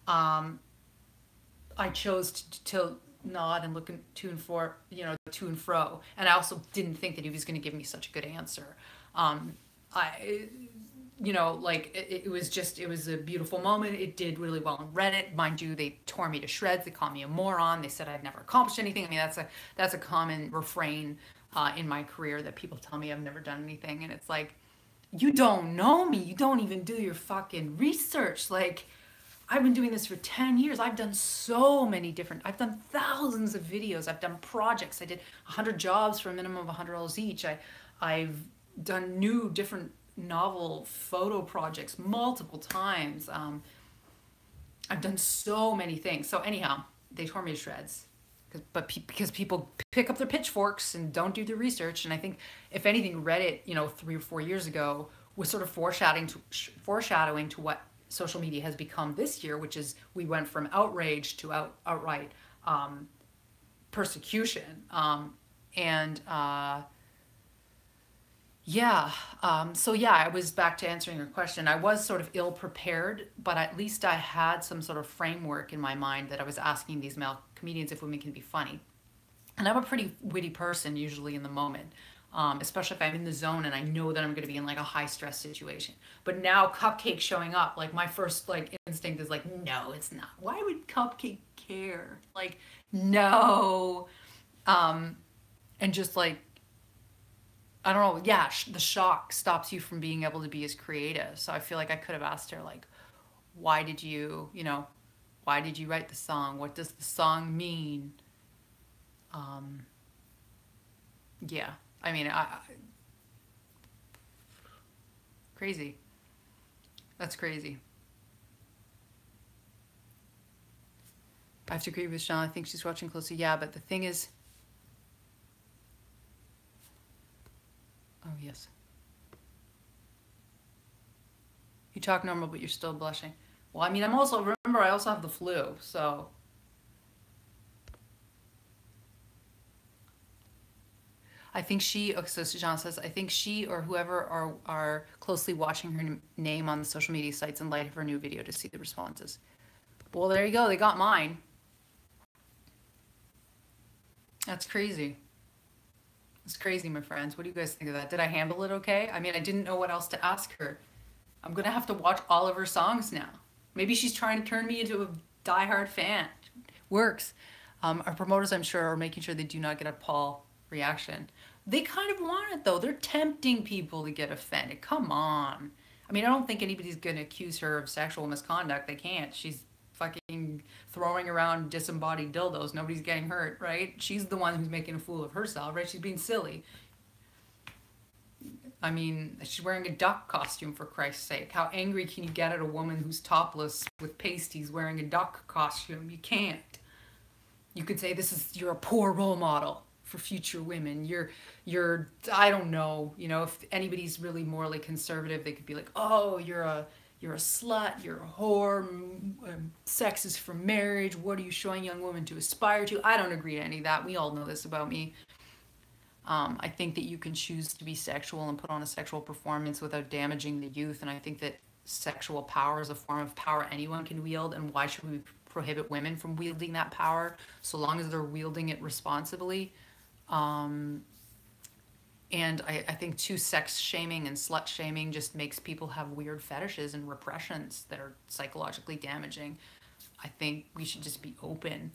I chose to nod and look to and fro, and I also didn't think that he was going to give me such a good answer. I like it was a beautiful moment. It did really well on Reddit, mind you. They tore me to shreds. They called me a moron. They said I'd never accomplished anything. I mean, that's a common refrain in my career, that people tell me I've never done anything, and it's like, you don't know me. You don't even do your fucking research. Like, I've been doing this for 10 years. I've done thousands of videos. I've done projects. I did 100 jobs for a minimum of $100 each. I've done new, different novel photo projects multiple times. I've done so many things. So anyhow, they tore me to shreds. Because people pick up their pitchforks and don't do the research. And I think, if anything, Reddit, 3 or 4 years ago, was sort of foreshadowing to what social media has become this year, which is we went from outrage to outright persecution. And Yeah. So yeah, I was back to answering your question. I was sort of ill prepared, but at least I had some sort of framework in my mind that I was asking these male comedians if women can be funny. And I'm a pretty witty person usually in the moment, especially if I'm in the zone and I know that I'm going to be in like a high stress situation. But now Cupcake showing up, like my first like instinct is like, no, it's not. Why would Cupcake care? Like, no. Um, and just like I don't know, yeah, the shock stops you from being able to be as creative. So I feel like I could have asked her like, why did you, why did you write the song? What does the song mean? Um, yeah, I mean, crazy. That's crazy. I have to agree with Sean. I think she's watching closely. Yeah, but the thing is, oh yes, you talk normal, but you're still blushing. Well, I mean, I'm also remember I also have the flu, so I think she. Okay, so Jean says I think she or whoever are closely watching her name on the social media sites in light of her new video to see the responses. Well, there you go. They got mine. That's crazy. It's crazy, my friends. What do you guys think of that? Did I handle it okay? I mean, I didn't know what else to ask her. I'm gonna have to watch all of her songs now. Maybe she's trying to turn me into a diehard fan. Works. Our promoters, I'm sure, are making sure they do not get a Paul reaction. They kind of want it though. They're tempting people to get offended. Come on. I mean, I don't think anybody's gonna accuse her of sexual misconduct. They can't. She's fucking throwing around disembodied dildos. Nobody's getting hurt, right? She's the one who's making a fool of herself, right? She's being silly. I mean, she's wearing a duck costume for Christ's sake. How angry can you get at a woman who's topless with pasties wearing a duck costume? You can't. You could say you're a poor role model for future women. You're I don't know, if anybody's really morally conservative, they could be like, "Oh, you're a slut, you're a whore, sex is for marriage. What are you showing young women to aspire to?" I don't agree to any of that. We all know this about me. I think that you can choose to be sexual and put on a sexual performance without damaging the youth. And I think that sexual power is a form of power anyone can wield. And why should we prohibit women from wielding that power so long as they're wielding it responsibly? Um, and I think too, sex shaming and slut shaming just makes people have weird fetishes and repressions that are psychologically damaging. I think we should just be open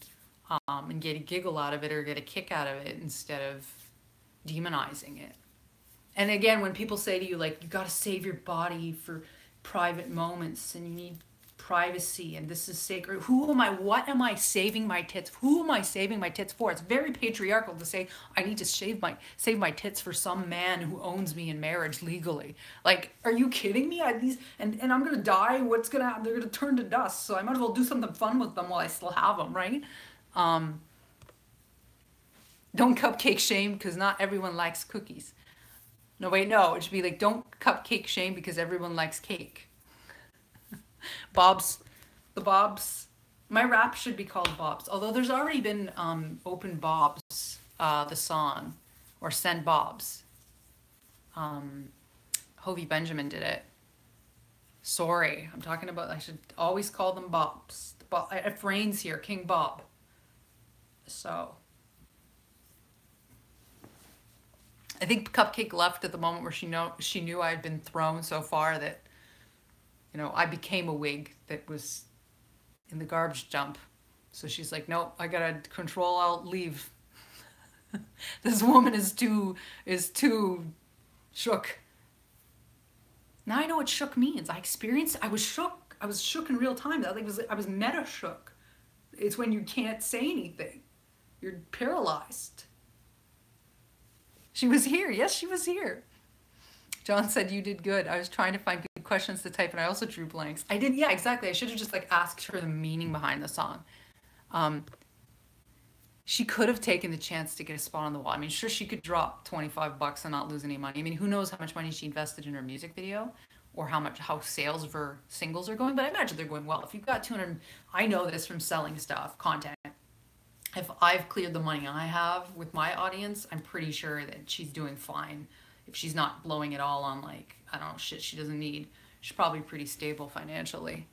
and get a giggle out of it or get a kick out of it instead of demonizing it. And again, when people say to you, like, you got to save your body for private moments and you need privacy and this is sacred, what am I saving my tits? Who am I saving my tits for? It's very patriarchal to say I need to save my tits for some man who owns me in marriage legally. Like, are you kidding me? And I'm gonna die. What's gonna happen? They're gonna turn to dust. So I might as well do something fun with them while I still have them, right? Um, don't cupcake shame because not everyone likes cookies. No, wait, no. It should be like, don't cupcake shame because everyone likes cake. Bob's, the Bob's. My rap should be called Bob's. Although there's already been Open Bob's, the song, or Send Bob's. Hovey Benjamin did it. Sorry, I'm talking about, I should always call them Bob's. If Rain's here, King Bob. So, I think Cupcake left at the moment where she knew I had been thrown so far that I became a wig that was in the garbage dump. So she's like, nope, I gotta control alt leave. This woman is too shook. Now I know what shook means. I was shook. I was shook in real time. I was meta shook. It's when you can't say anything. You're paralyzed. She was here. Yes, she was here. John said you did good. I was trying to find good questions to type and I also drew blanks. I did, yeah, exactly. I should have just asked her the meaning behind the song. She could have taken the chance to get a spot on the wall. I mean, sure, she could drop $25 and not lose any money. I mean, who knows how much money she invested in her music video or how sales of her singles are going, but I imagine they're going well. If you've got 200, I know this from selling stuff, content. If I've cleared the money I have with my audience, I'm pretty sure that she's doing fine. if she's not blowing it all on like, I don't know, shit she doesn't need. She's probably pretty stable financially.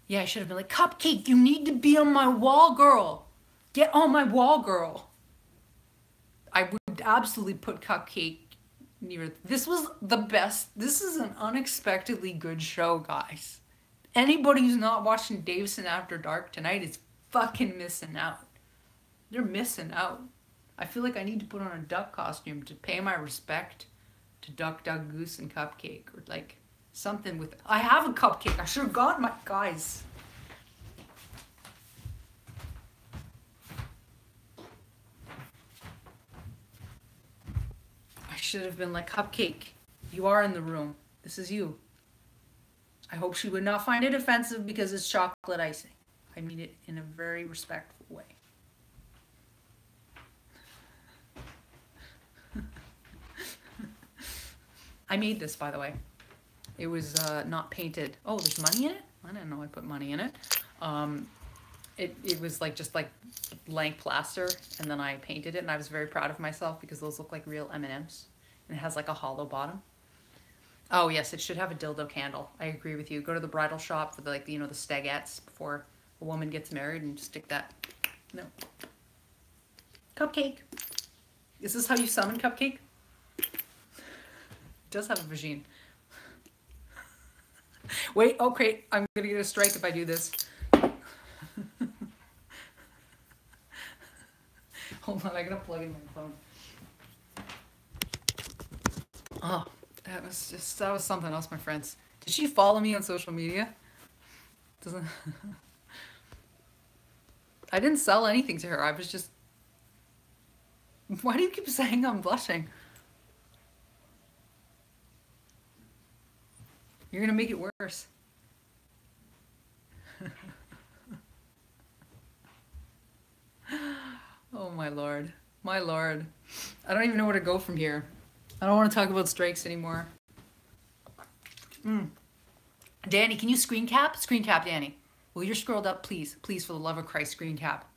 Yeah, I should have been like, Cupcakke, you need to be on my wall, girl. Get on my wall, girl. I would absolutely put Cupcakke near. This was the best. This is an unexpectedly good show, guys. Anybody who's not watching Davison After Dark tonight is fucking missing out. They're missing out. I feel like I need to put on a duck costume to pay my respect to Duck Goose, and Cupcakke, or like something with. I have a Cupcakke. I should have got my guys. I should have been like, Cupcakke, you are in the room. This is you. I hope she would not find it offensive because it's chocolate icing. I mean it in a very respectful way. I made this, by the way. It was not painted. Oh, there's money in it? I didn't know I put money in it. It was like just like blank plaster, and then I painted it, and I was very proud of myself because those look like real M&Ms, and it has like a hollow bottom. Oh yes, it should have a dildo candle. I agree with you. Go to the bridal shop for the, like, you know, the stagettes before a woman gets married, and stick that. No. Cupcakke. Is this how you summon Cupcakke? It does have a vagine. Wait, okay, I'm gonna get a strike if I do this. Hold on, I gotta plug in my phone. Oh, that was something else, my friends. Did she follow me on social media? Doesn't. I didn't sell anything to her. I was just. Why do you keep saying I'm blushing? You're gonna make it worse. Oh my lord. My lord. I don't even know where to go from here. I don't want to talk about strikes anymore. Danny, can you screen cap? Screen cap, Danny. Well, you're scrolled up, please. Please, for the love of Christ, screen cap.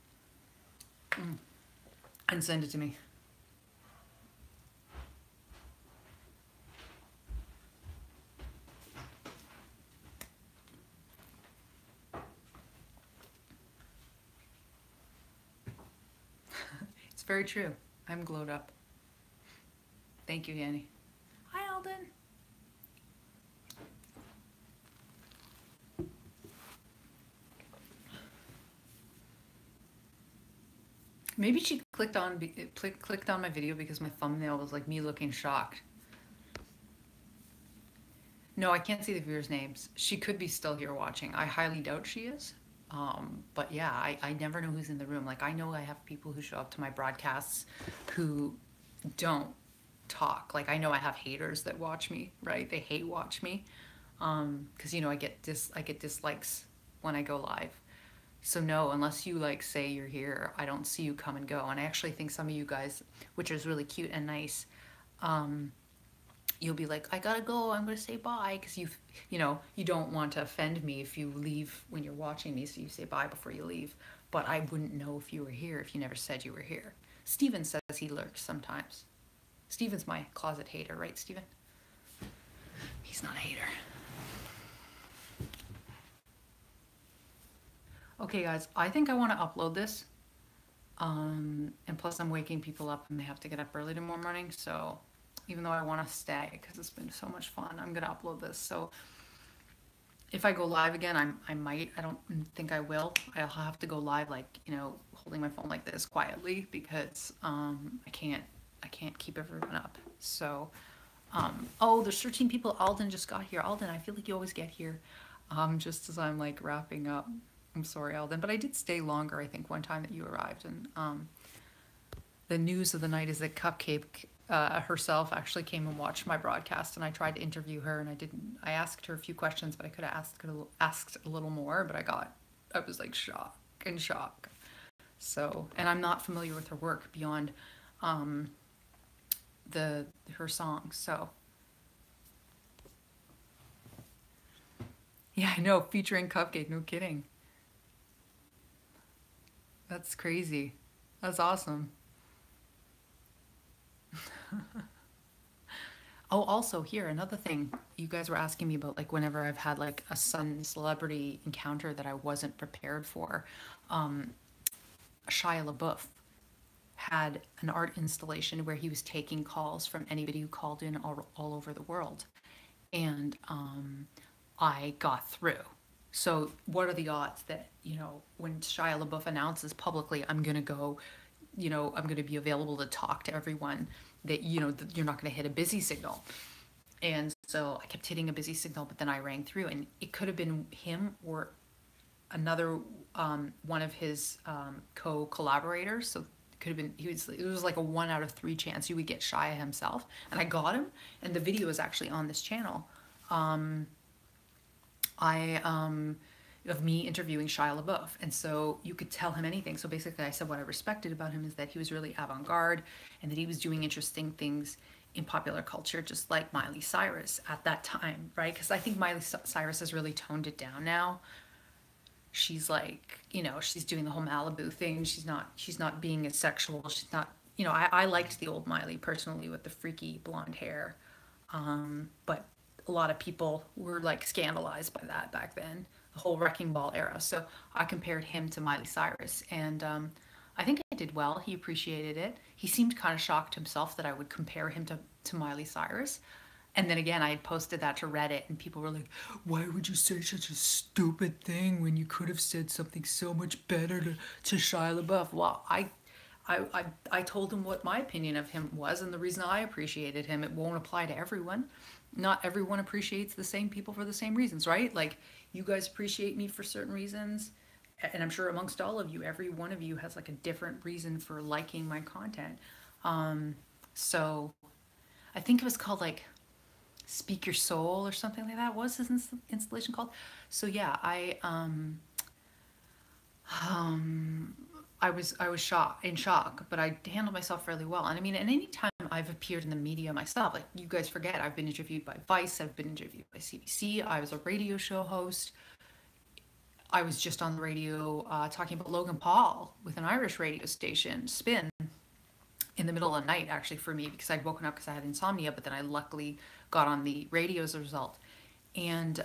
And send it to me. It's very true. I'm glowed up. Thank you, Danny. Hi, Alden. Maybe she clicked on my video because my thumbnail was like me looking shocked. No, I can't see the viewers' names. She could be still here watching. I highly doubt she is. But yeah, I never know who's in the room. Like, I know I have people who show up to my broadcasts who don't talk. Like, I know I have haters that watch me, right? They hate watch me. Because, you know, I get dislikes when I go live. So no, unless you like say you're here, I don't see you come and go. And I actually think some of you guys, which is really cute and nice, you'll be like, I gotta go, I'm gonna say bye, because you know, you don't want to offend me if you leave when you're watching me, so you say bye before you leave. But I wouldn't know if you were here if you never said you were here. Steven says he lurks sometimes. Steven's my closet hater, right, Steven? He's not a hater. Okay, guys, I think I want to upload this. And plus I'm waking people up and they have to get up early tomorrow morning, so even though I want to stay because it's been so much fun, I'm gonna upload this. So if I go live again, I might. I don't think I will. I'll have to go live, like, you know, holding my phone like this quietly, because I can't keep everyone up. So oh, there's 13 people. Alden just got here. Alden, I feel like you always get here just as I'm like wrapping up. I'm sorry, Alden, but I did stay longer, I think, one time that you arrived. And the news of the night is that Cupcakke herself actually came and watched my broadcast, and I tried to interview her, and I asked her a few questions, but I could have asked a little more, but I was like in shock. So, and I'm not familiar with her work beyond her songs, so. Yeah, I know, featuring Cupcakke, no kidding. That's crazy. That's awesome. Oh, also here, another thing you guys were asking me about, like whenever I've had like a sudden celebrity encounter that I wasn't prepared for. Um, Shia LaBeouf had an art installation where he was taking calls from anybody who called in all over the world. And I got through. So, what are the odds that, when Shia LaBeouf announces publicly, I'm going to go, I'm going to be available to talk to everyone, that, that you're not going to hit a busy signal? And so I kept hitting a busy signal, but then I rang through, and it could have been him or another one of his co-collaborators. So it could have been it was like a 1 out of 3 chance you would get Shia himself, and I got him. And the video is actually on this channel. I Of me interviewing Shia LaBeouf, and so you could tell him anything. So basically, I said what I respected about him is that he was really avant-garde, and that he was doing interesting things in popular culture, just like Miley Cyrus at that time, right? Because I think Miley Cyrus has really toned it down now. She's like, she's doing the whole Malibu thing. She's not being as sexual. She's not, I liked the old Miley personally with the freaky blonde hair. But a lot of people were like scandalized by that back then, the whole Wrecking Ball era. So I compared him to Miley Cyrus, and I think I did well. He appreciated it. He seemed kind of shocked himself that I would compare him to Miley Cyrus. And then again, I had posted that to Reddit, and people were like, "Why would you say such a stupid thing when you could have said something so much better to Shia LaBeouf?" Well, I told him what my opinion of him was, and the reason I appreciated him. It won't apply to everyone. Not everyone appreciates the same people for the same reasons, right? Like, you guys appreciate me for certain reasons, and I'm sure amongst all of you, every one of you has like a different reason for liking my content. So I think it was called like Speak Your Soul or something like that. What was his installation called? So yeah, um, I was in shock, but I handled myself fairly well. And I mean, at any time I've appeared in the media myself, like you guys forget, I've been interviewed by Vice, I've been interviewed by CBC, I was a radio show host. I was just on the radio talking about Logan Paul with an Irish radio station, Spin, in the middle of the night, actually, for me, because I'd woken up because I had insomnia, but then I luckily got on the radio as a result. And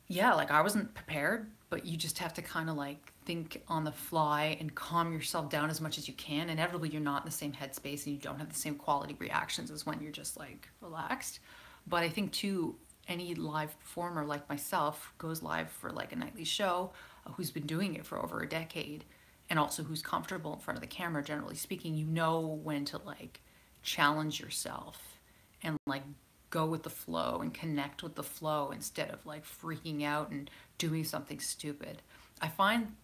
yeah, like I wasn't prepared, but you just have to kind of like think on the fly and calm yourself down as much as you can. Inevitably, you're not in the same headspace and you don't have the same quality reactions as when you're just like relaxed. But I think too, any live performer like myself goes live for like a nightly show, who's been doing it for over a decade, and also who's comfortable in front of the camera, generally speaking, you know when to like challenge yourself and like go with the flow and connect with the flow instead of like freaking out and doing something stupid. I find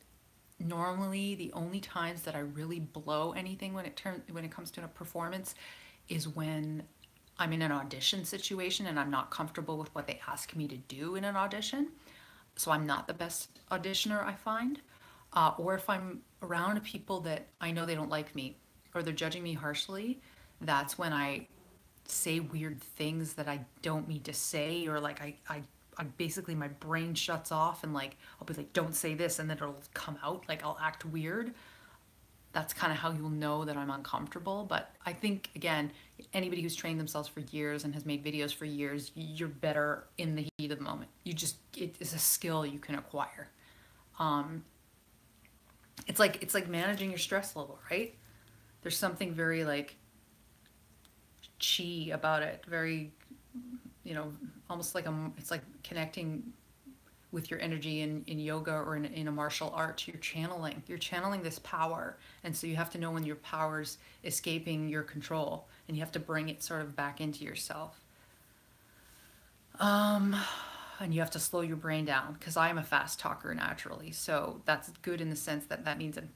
normally the only times that I really blow anything when it comes to a performance is when I'm in an audition situation and I'm not comfortable with what they ask me to do in an audition. So I'm not the best auditioner, I find. Or if I'm around people that I know they don't like me or they're judging me harshly, that's when I say weird things that I don't mean to say, or like I basically my brain shuts off and like I'll be like, don't say this, and then it'll come out, like I'll act weird. That's kind of how you'll know that I'm uncomfortable. But I think, again, anybody who's trained themselves for years and has made videos for years, you're better in the heat of the moment. It is a skill you can acquire. Um, it's like managing your stress level, right? There's something very like chi about it. Very, almost like it's like connecting with your energy in yoga or in a martial art. You're channeling this power, and so you have to know when your power's escaping your control, and you have to bring it sort of back into yourself. um and you have to slow your brain down, because I'm a fast talker naturally, so that's good in the sense that that means I'm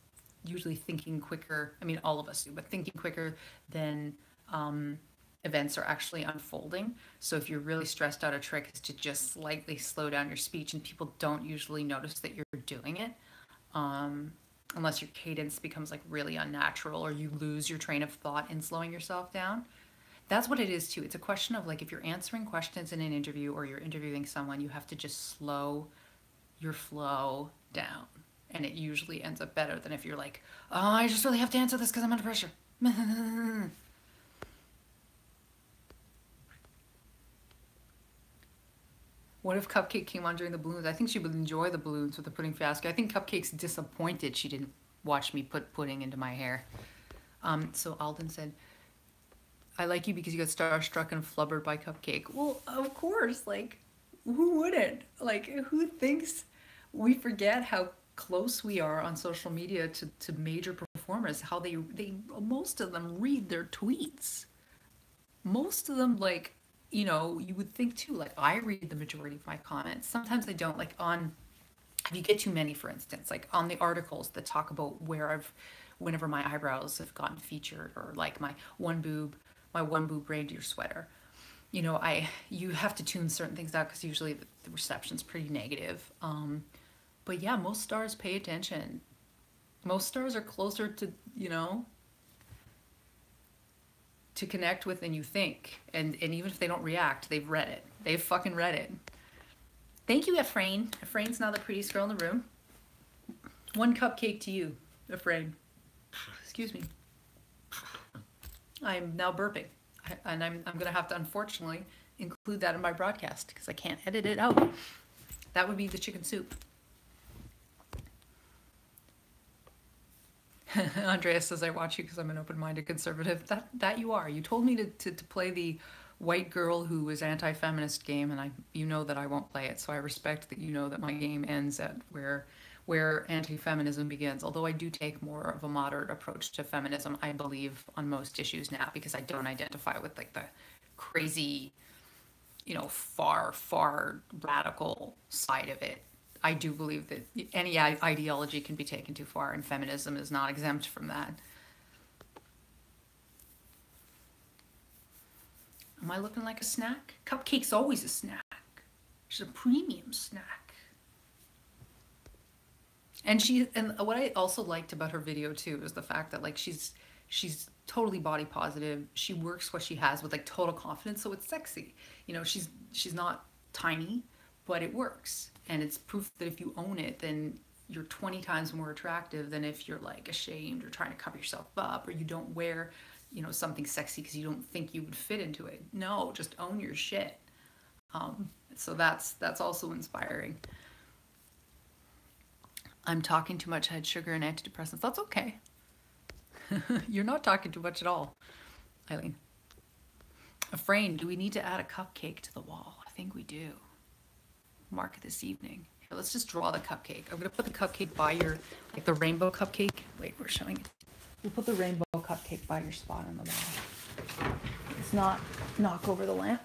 usually thinking quicker. I mean, all of us do, but thinking quicker than um events are actually unfolding. So if you're really stressed out, a trick is to just slightly slow down your speech, and people don't usually notice that you're doing it, um, unless your cadence becomes like really unnatural or you lose your train of thought in slowing yourself down. That's what it is too. It's a question of like if you're answering questions in an interview or you're interviewing someone, you have to just slow your flow down. And it usually ends up better than if you're like, oh, I just really have to answer this because I'm under pressure. What if Cupcake came on during the balloons? I think she would enjoy the balloons with the pudding fiasco. I think Cupcake's disappointed she didn't watch me put pudding into my hair. So Alden said, I like you because you got starstruck and flubbered by Cupcake. Well, of course, like, who wouldn't? Like, who thinks we forget how close we are on social media to major performers, how they most of them read their tweets. Most of them, like, you would think too, like, I read the majority of my comments. Sometimes I don't, like, if you get too many, for instance, like on the articles that talk about whenever my eyebrows have gotten featured, or like my one boob reindeer sweater, you have to tune certain things out because usually the reception's pretty negative. But yeah, most stars pay attention. Most stars are closer to connect with than you think. And even if they don't react, they've read it. They've fucking read it. Thank you, Efrain. Efrain's now the prettiest girl in the room. One cupcake to you, Efrain. Excuse me. I'm now burping. And I'm going to have to, unfortunately, include that in my broadcast because I can't edit it out. That would be the chicken soup. Andreas says, I watch you because I'm an open-minded conservative. That you are. You told me to play the white girl who is anti-feminist game, and you know that I won't play it, so I respect that you know that my game ends at where anti-feminism begins. Although I do take more of a moderate approach to feminism, I believe, on most issues now, because I don't identify with like the crazy, far radical side of it. I do believe that any ideology can be taken too far, and feminism is not exempt from that. Am I looking like a snack? Cupcake's always a snack. She's a premium snack. And what I also liked about her video too is the fact that like she's totally body positive. She works what she has with like total confidence, so it's sexy. She's not tiny, but it works. And it's proof that if you own it, then you're 20 times more attractive than if you're like ashamed or trying to cover yourself up, or you don't wear something sexy because you don't think you would fit into it. No, just own your shit. So that's also inspiring. I'm talking too much. I had sugar and antidepressants. That's okay. You're not talking too much at all, Eileen. Efrain, do we need to add a cupcake to the wall? I think we do. Mark it this evening. Here, let's just draw the cupcake. I'm going to put the cupcake by like the rainbow cupcake. Wait, we're showing it. We'll put the rainbow cupcake by your spot on the wall. Let's not knock over the lamp.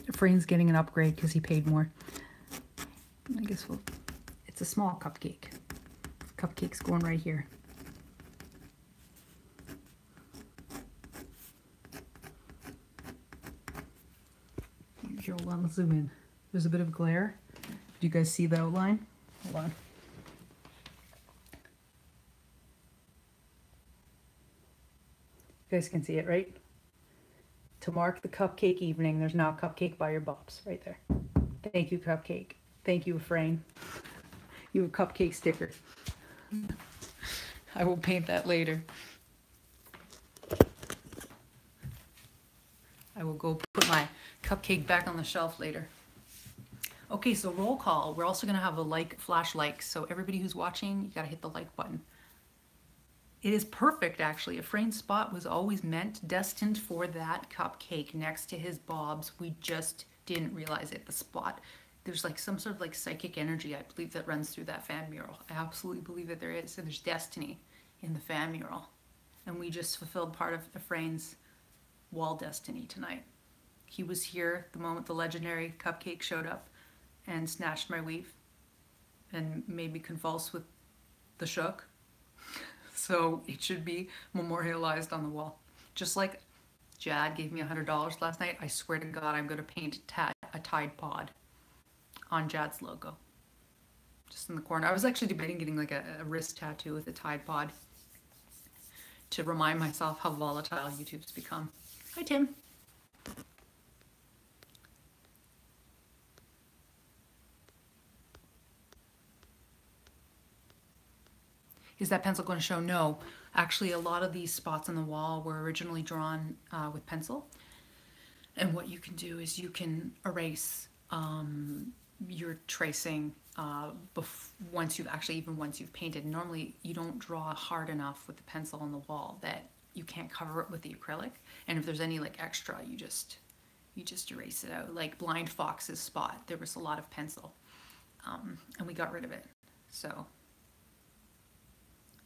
Efrain's getting an upgrade because he paid more. I guess it's a small cupcake. Cupcake's going right here. Here, hold on, let's zoom in. There's a bit of glare. Do you guys see the outline? Hold on. You guys can see it, right? To mark the cupcake evening, there's now a cupcake by your bops right there. Thank you, Cupcake. Thank you, Efrain. You have a cupcake sticker. I will paint that later. I will go put my cupcake back on the shelf later. Okay, so roll call. We're also going to have a flash like. So everybody who's watching, you got to hit the like button. It is perfect, actually. Efrain's spot was always destined for that cupcake next to his bobs. We just didn't realize it. The spot, there's like some sort of like psychic energy, I believe, that runs through that fan mural. I absolutely believe that there is. And there's destiny in the fan mural. And we just fulfilled part of Efrain's wall destiny tonight. He was here the moment the legendary cupcake showed up and snatched my weave and made me convulse with the shook. So it should be memorialized on the wall. Just like Jad gave me $100 last night, I swear to God I'm going to paint a Tide Pod on Jad's logo. Just in the corner. I was actually debating getting like a wrist tattoo with a Tide Pod. to remind myself how volatile YouTube's become. Hi, Tim. Is that pencil going to show? No. Actually, a lot of these spots on the wall were originally drawn with pencil. And what you can do is you can erase your tracing once you've painted. Normally, you don't draw hard enough with the pencil on the wall that you can't cover it with the acrylic. And if there's any like extra, you just erase it out. Like Blind Fox's spot, there was a lot of pencil, and we got rid of it. So.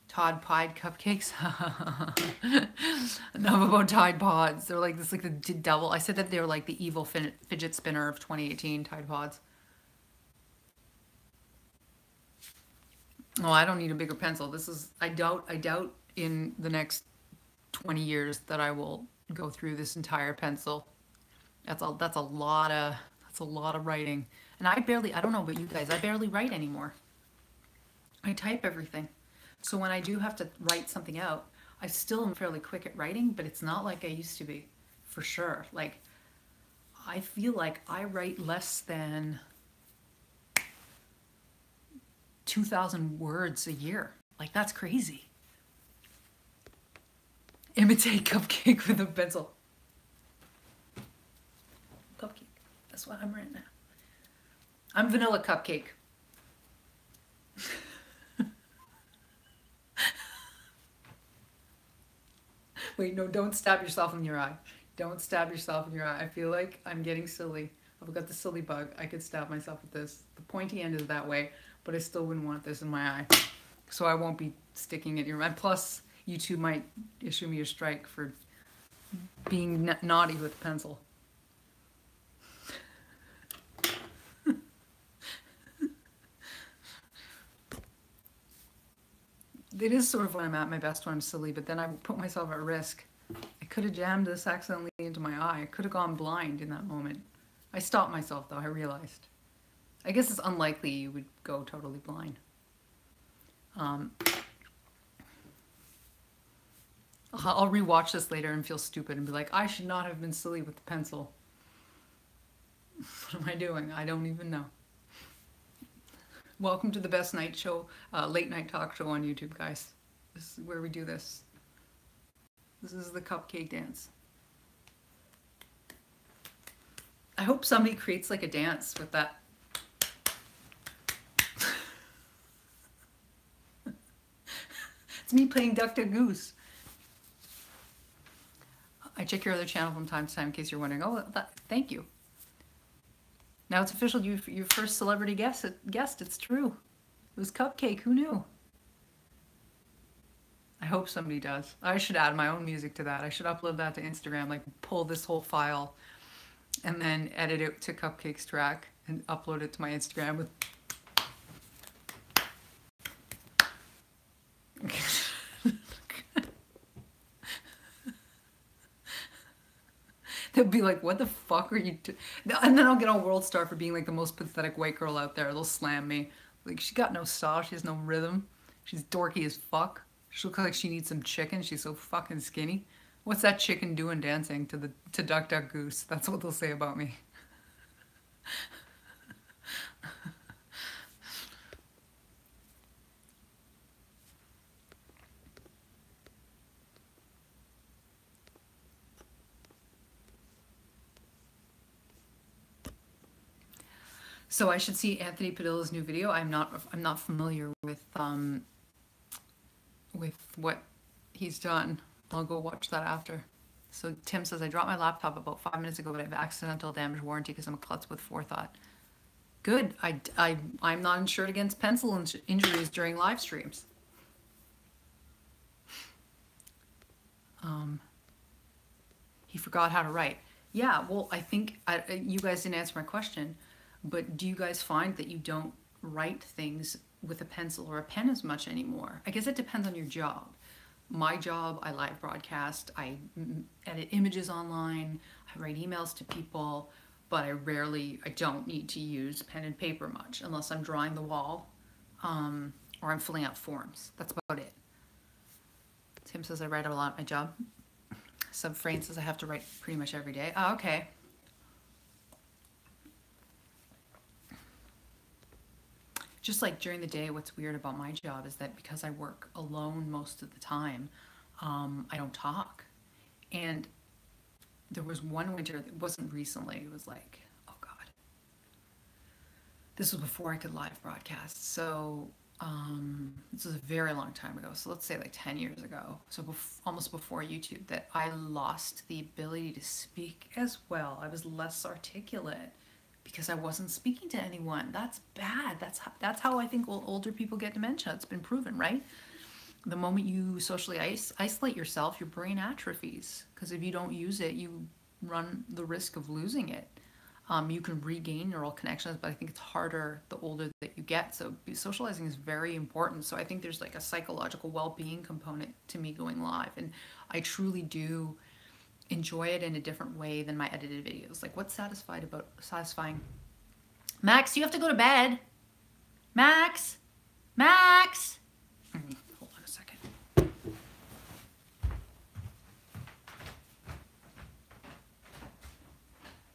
Tide Pod cupcakes. Enough about Tide Pods. They're like this, like the devil. I said that they're like the evil fidget spinner of 2018. Tide Pods. Oh, I don't need a bigger pencil. This is. I doubt in the next 20 years that I will go through this entire pencil. That's a lot of writing. And I don't know about you guys. I barely write anymore. I type everything. So when I do have to write something out, I still am fairly quick at writing, but it's not like I used to be, for sure. Like, I feel like I write less than 2,000 words a year. Like, that's crazy. Imitate cupcake with a pencil. Cupcake. That's what I'm right now. I'm vanilla cupcake. Wait, no, don't stab yourself in your eye. Don't stab yourself in your eye. I feel like I'm getting silly. I've got the silly bug. I could stab myself with this. The pointy end is that way, but I still wouldn't want this in my eye. So I won't be sticking it in your eye. Plus, YouTube might issue me a strike for being naughty with a pencil. It is sort of when I'm at my best when I'm silly, but then I put myself at risk. I could have jammed this accidentally into my eye. I could have gone blind in that moment. I stopped myself though, I realized. I guess it's unlikely you would go totally blind. I'll rewatch this later and feel stupid and be like, I should not have been silly with the pencil. What am I doing? I don't even know. Welcome to the best night show, late night talk show on YouTube, guys. This is where we do this. This is the cupcake dance. I hope somebody creates like a dance with that. It's me playing Duck Goose. I check your other channel from time to time in case you're wondering. Oh, thank you. Now it's official, your first celebrity guest, it's true. It was Cupcake, who knew? I hope somebody does. I should add my own music to that. I should upload that to Instagram, like pull this whole file and then edit it to Cupcake's track and upload it to my Instagram with... They'll be like, what the fuck are you doing? And then I'll get a world star for being like the most pathetic white girl out there. They'll slam me. Like, she got no style. She has no rhythm. She's dorky as fuck. She looks like she needs some chicken. She's so fucking skinny. What's that chicken doing dancing to Duck Goose? That's what they'll say about me. So I should see Anthony Padilla's new video. I'm not familiar with what he's done. I'll go watch that after. So Tim says, I dropped my laptop about 5 minutes ago, but I have accidental damage warranty because I'm a klutz with forethought. Good. I'm not insured against pencil injuries during live streams. He forgot how to write. Yeah, well, I think you guys didn't answer my question. But do you guys find that you don't write things with a pencil or a pen as much anymore? I guess it depends on your job. My job, I live broadcast, I edit images online, I write emails to people, but I don't need to use pen and paper much unless I'm drawing the wall or I'm filling out forms. That's about it. Tim says I write a lot at my job. Subfrain says I have to write pretty much every day. Oh, okay. Just like during the day, what's weird about my job is that because I work alone most of the time, I don't talk. And there was one winter, it wasn't recently, it was like, oh God. This was before I could live broadcast. So this was a very long time ago. So let's say like 10 years ago. So almost before YouTube, that I lost the ability to speak as well. I was less articulate because I wasn't speaking to anyone. That's bad. That's how I think older people get dementia. It's been proven, right? The moment you socially isolate yourself, your brain atrophies. Because if you don't use it, you run the risk of losing it. You can regain neural connections, but I think it's harder the older that you get. So socializing is very important. So I think there's like a psychological well-being component to me going live. And I truly do enjoy it in a different way than my edited videos. Like, what's satisfying? Max, you have to go to bed. Max! Max! Hold on a second.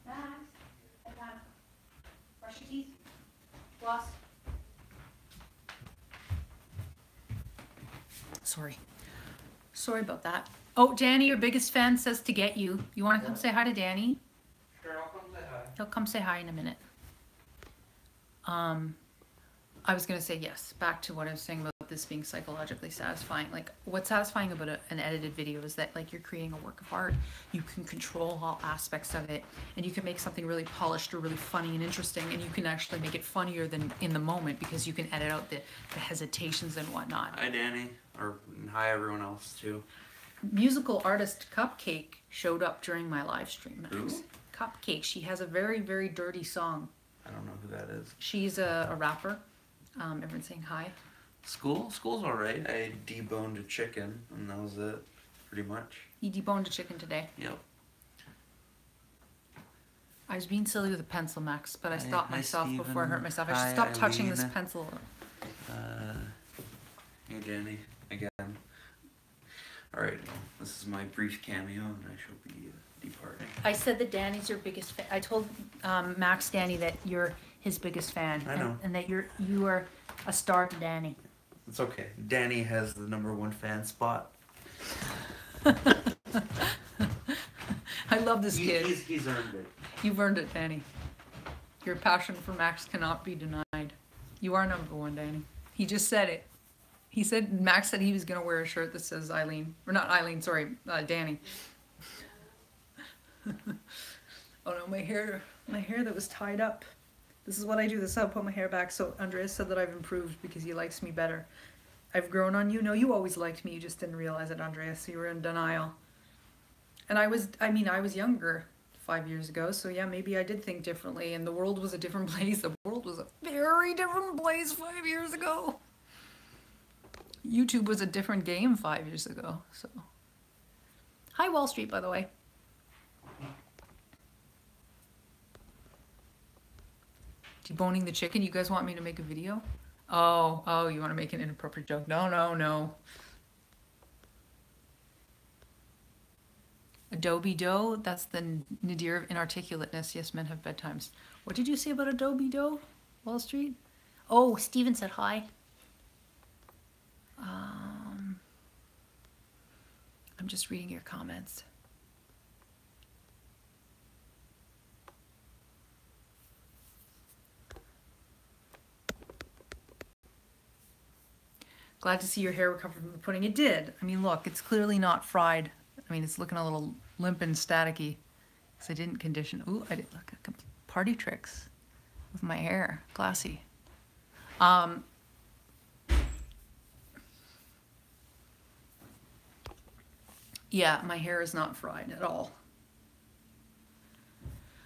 Max, brush your teeth. Floss. Sorry about that. Oh, Danny, your biggest fan, says to get you. You want to come say hi to Danny? Sure, I'll come say hi. He'll come say hi in a minute. I was going to say yes, back to what I was saying about this being psychologically satisfying. Like, what's satisfying about an edited video is that, like, you're creating a work of art. You can control all aspects of it, and you can make something really polished or really funny and interesting, and you can actually make it funnier than in the moment because you can edit out the hesitations and whatnot. Hi, Danny. Or hi, everyone else, too. Musical artist Cupcakke showed up during my live stream, Max. Who? Cupcakke. She has a very, very dirty song. I don't know who that is. She's a rapper. Everyone's saying hi. School's alright. I deboned a chicken, and that was it, pretty much. You deboned a chicken today. Yep. I was being silly with a pencil, Max, but I stopped myself Steven. before I hurt myself. I should Hi, stop touching Eileen. this pencil. Hey, Danny, again. Alright, this is my brief cameo, and I shall be departing. I said that Danny's your biggest fan. I told Max Danny that you're his biggest fan. I know. And that you are a star to Danny. It's okay. Danny has the #1 fan spot. I love this kid. He's earned it. You've earned it, Danny. Your passion for Max cannot be denied. You are #1, Danny. He just said it. Max said he was going to wear a shirt that says Eileen. Or not Eileen, sorry, Danny. Oh no, my hair that was tied up. This is what I do. This is how I put my hair back. So Andreas said that I've improved because he likes me better. I've grown on you. No, you always liked me. You just didn't realize it, Andreas. You were in denial. And I was younger 5 years ago. So yeah, maybe I did think differently. And the world was a different place. The world was a very different place 5 years ago. YouTube was a different game 5 years ago. So, hi Wall Street, by the way. Deboning the chicken. You guys want me to make a video? Oh, you want to make an inappropriate joke? No. Adobe dough. That's the nadir of inarticulateness. Yes, men have bedtimes. What did you say about Adobe dough, Wall Street? Oh, Steven said hi. I'm just reading your comments. Glad to see your hair recover from the pudding. It did. I mean, look, it's clearly not fried. I mean, it's looking a little limp and staticky because I didn't condition. Ooh, I did look at party tricks with my hair. Classy. Yeah, my hair is not fried at all.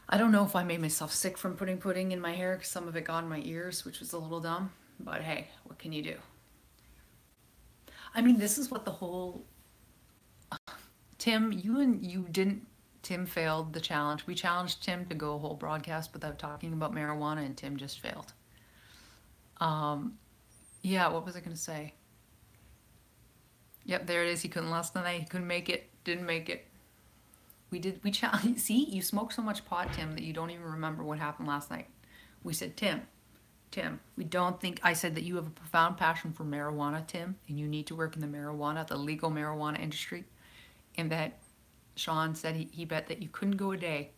I don't know if I made myself sick from putting pudding in my hair because some of it got in my ears, which was a little dumb. But hey, what can you do? I mean, this is what the whole... Tim failed the challenge. We challenged Tim to go a whole broadcast without talking about marijuana, and Tim just failed. Yeah, what was I going to say? Yep, there it is. He couldn't last the night. He couldn't make it. Didn't make it. We challenge. See, you smoke so much pot, Tim, that you don't even remember what happened last night. We said, Tim, we don't think. I said that you have a profound passion for marijuana, Tim, and you need to work in the legal marijuana industry. And that Sean said he bet that you couldn't go a day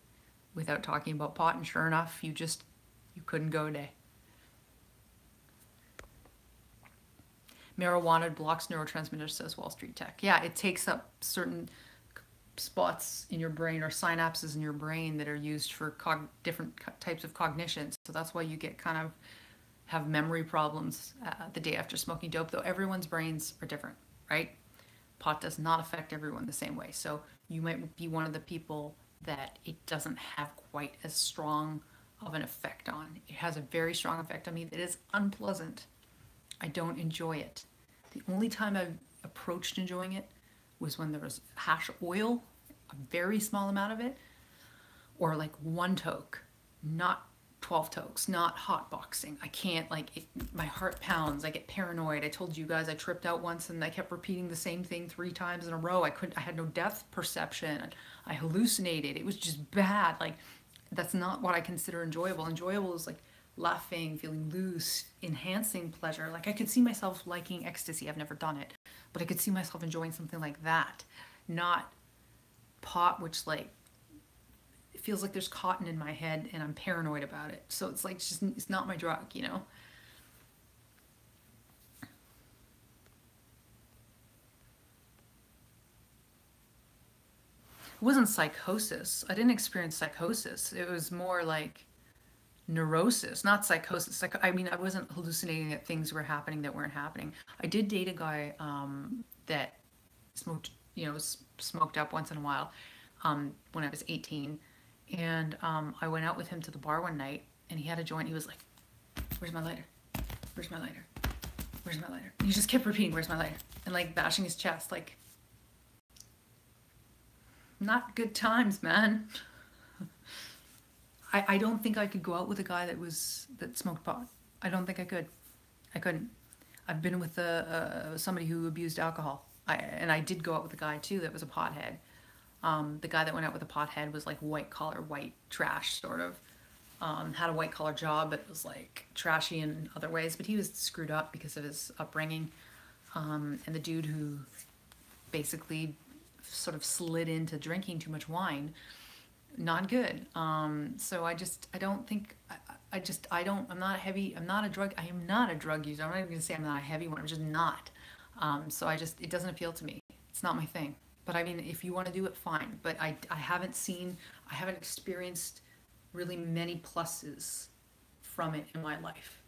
without talking about pot. And sure enough, you couldn't go a day. Marijuana blocks neurotransmitters, says Wall Street Tech. Yeah, it takes up certain spots in your brain or synapses in your brain that are used for different types of cognition. So that's why you get kind of have memory problems the day after smoking dope, though everyone's brains are different, right? Pot does not affect everyone the same way. So you might be one of the people that it doesn't have quite as strong of an effect on. It has a very strong effect on me that is unpleasant. I don't enjoy it. The only time I've approached enjoying it was when there was hash oil, a very small amount of it, or like one toke, not 12 tokes, not hot boxing. I can't, my heart pounds. I get paranoid. I told you guys I tripped out once and I kept repeating the same thing 3 times in a row. I had no depth perception. I hallucinated. It was just bad. Like, that's not what I consider enjoyable. Enjoyable is like laughing, feeling loose, enhancing pleasure. Like, I could see myself liking ecstasy. I've never done it, but I could see myself enjoying something like that, not pot, which like it feels like there's cotton in my head and I'm paranoid about it. So it's like it's not my drug, you know? It wasn't psychosis. I didn't experience psychosis. It was more like neurosis, not psychosis. Like, I mean, I wasn't hallucinating that things were happening that weren't happening. I did date a guy that smoked, smoked up once in a while when I was 18. And I went out with him to the bar one night and he had a joint. He was like, "Where's my lighter? Where's my lighter? Where's my lighter?" And he just kept repeating, "Where's my lighter?" And like bashing his chest. Like, not good times, man. I don't think I could go out with a guy that smoked pot. I don't think I could. I couldn't. I've been with somebody who abused alcohol. And I did go out with a guy too that was a pothead. The guy that went out with a pothead was like white collar, white trash sort of. Had a white collar job, but was like trashy in other ways. But he was screwed up because of his upbringing. And the dude who basically sort of slid into drinking too much wine, not good. So I don't think, I'm not heavy, I am not a drug user. I'm not even gonna say I'm not a heavy one, I'm just not. So it doesn't appeal to me. It's not my thing. But I mean, if you want to do it, fine. But I haven't experienced really many pluses from it in my life.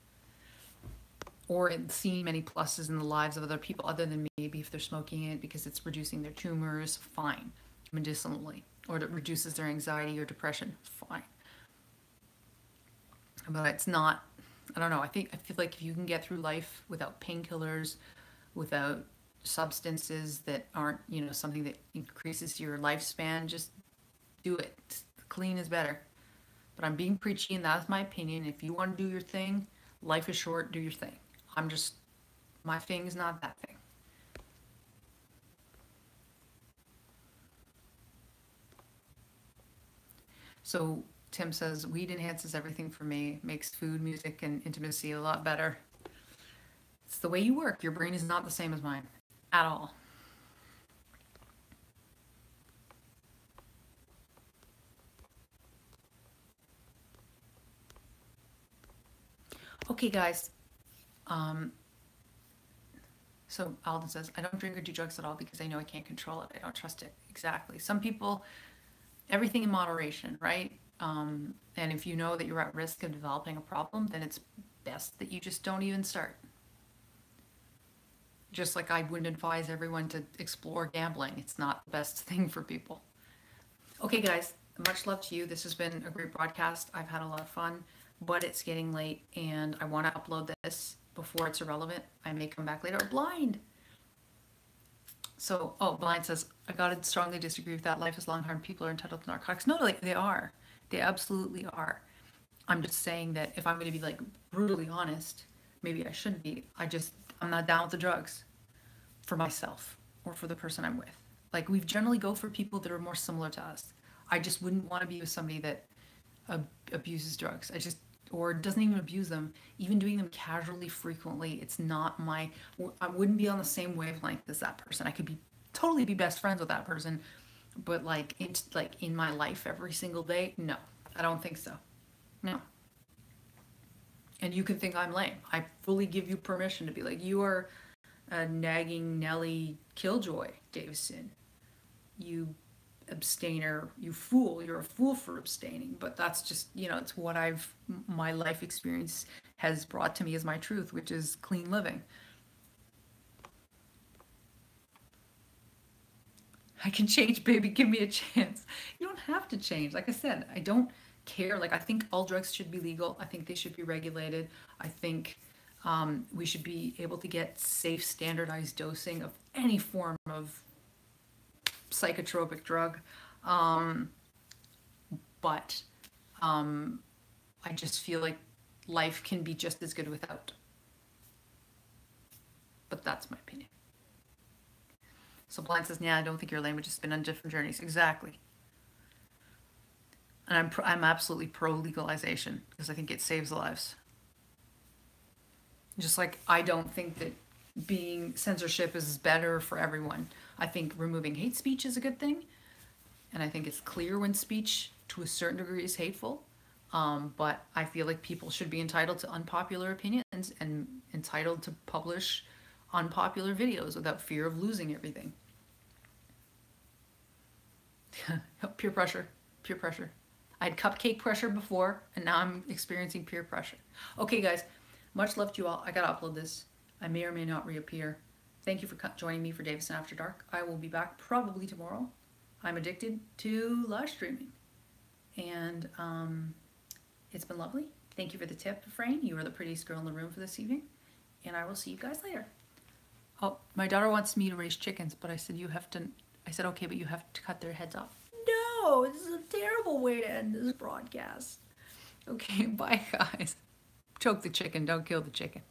Or seen many pluses in the lives of other people, other than maybe if they're smoking it because it's reducing their tumors, fine, medicinally. Or it reduces their anxiety or depression, fine. But it's not, I don't know, I feel like if you can get through life without painkillers, without substances that aren't, something that increases your lifespan, just do it. Clean is better. But I'm being preachy, and that's my opinion. If you want to do your thing, life is short, do your thing. My thing is not that thing. So Tim says, weed enhances everything for me, makes food, music, and intimacy a lot better. It's the way you work. Your brain is not the same as mine at all. Okay, guys. So Alden says, I don't drink or do drugs at all because I know I can't control it. I don't trust it. Exactly. Some people, everything in moderation, right? And if you know that you're at risk of developing a problem, then it's best that you just don't even start. Just like I wouldn't advise everyone to explore gambling. It's not the best thing for people. Okay, guys, much love to you. This has been a great broadcast. I've had a lot of fun, but it's getting late and I want to upload this before it's irrelevant. I may come back later. Blind. So, Blind says, I gotta strongly disagree with that. Life is long, hard. People are entitled to narcotics. No, like they are. They absolutely are. I'm just saying that if I'm going to be like brutally honest, maybe I shouldn't be. I'm not down with the drugs for myself. or for the person I'm with. Like, we generally go for people that are more similar to us. I just wouldn't want to be with somebody that abuses drugs. Or doesn't even abuse them, even doing them casually, frequently. It's not my, I wouldn't be on the same wavelength as that person. I could totally be best friends with that person, but in my life every single day, no, I don't think so. No. And you can think I'm lame. I fully give you permission to be like, you are a nagging Nelly Killjoy, Davison. You abstainer, you fool. You're a fool for abstaining. But that's just, it's what my life experience has brought to me as my truth, which is clean living. I can change, baby. Give me a chance. You don't have to change. Like I said, I don't care. Like, I think all drugs should be legal. I think they should be regulated. I think we should be able to get safe, standardized dosing of any form of psychotropic drug. But I just feel like life can be just as good without. But that's my opinion. So Blind says, "Yeah, I don't think you're lame. We've just been on different journeys." Exactly. And I'm absolutely pro legalization because I think it saves lives. Just like I don't think that being censorship is better for everyone. I think removing hate speech is a good thing, and I think it's clear when speech to a certain degree is hateful. But I feel like people should be entitled to unpopular opinions and entitled to publish unpopular videos without fear of losing everything. Peer pressure. Peer pressure. I had cupcake pressure before, and now I'm experiencing peer pressure. Okay, guys. Much love to you all. I gotta upload this. I may or may not reappear. Thank you for joining me for Davison After Dark. I will be back probably tomorrow. I'm addicted to live streaming. And it's been lovely. Thank you for the tip, Frayne. You are the prettiest girl in the room for this evening. And I will see you guys later. Oh, my daughter wants me to raise chickens, but I said okay, but you have to cut their heads off. No, this is a terrible way to end this broadcast. Okay, bye guys. Choke the chicken, don't kill the chicken.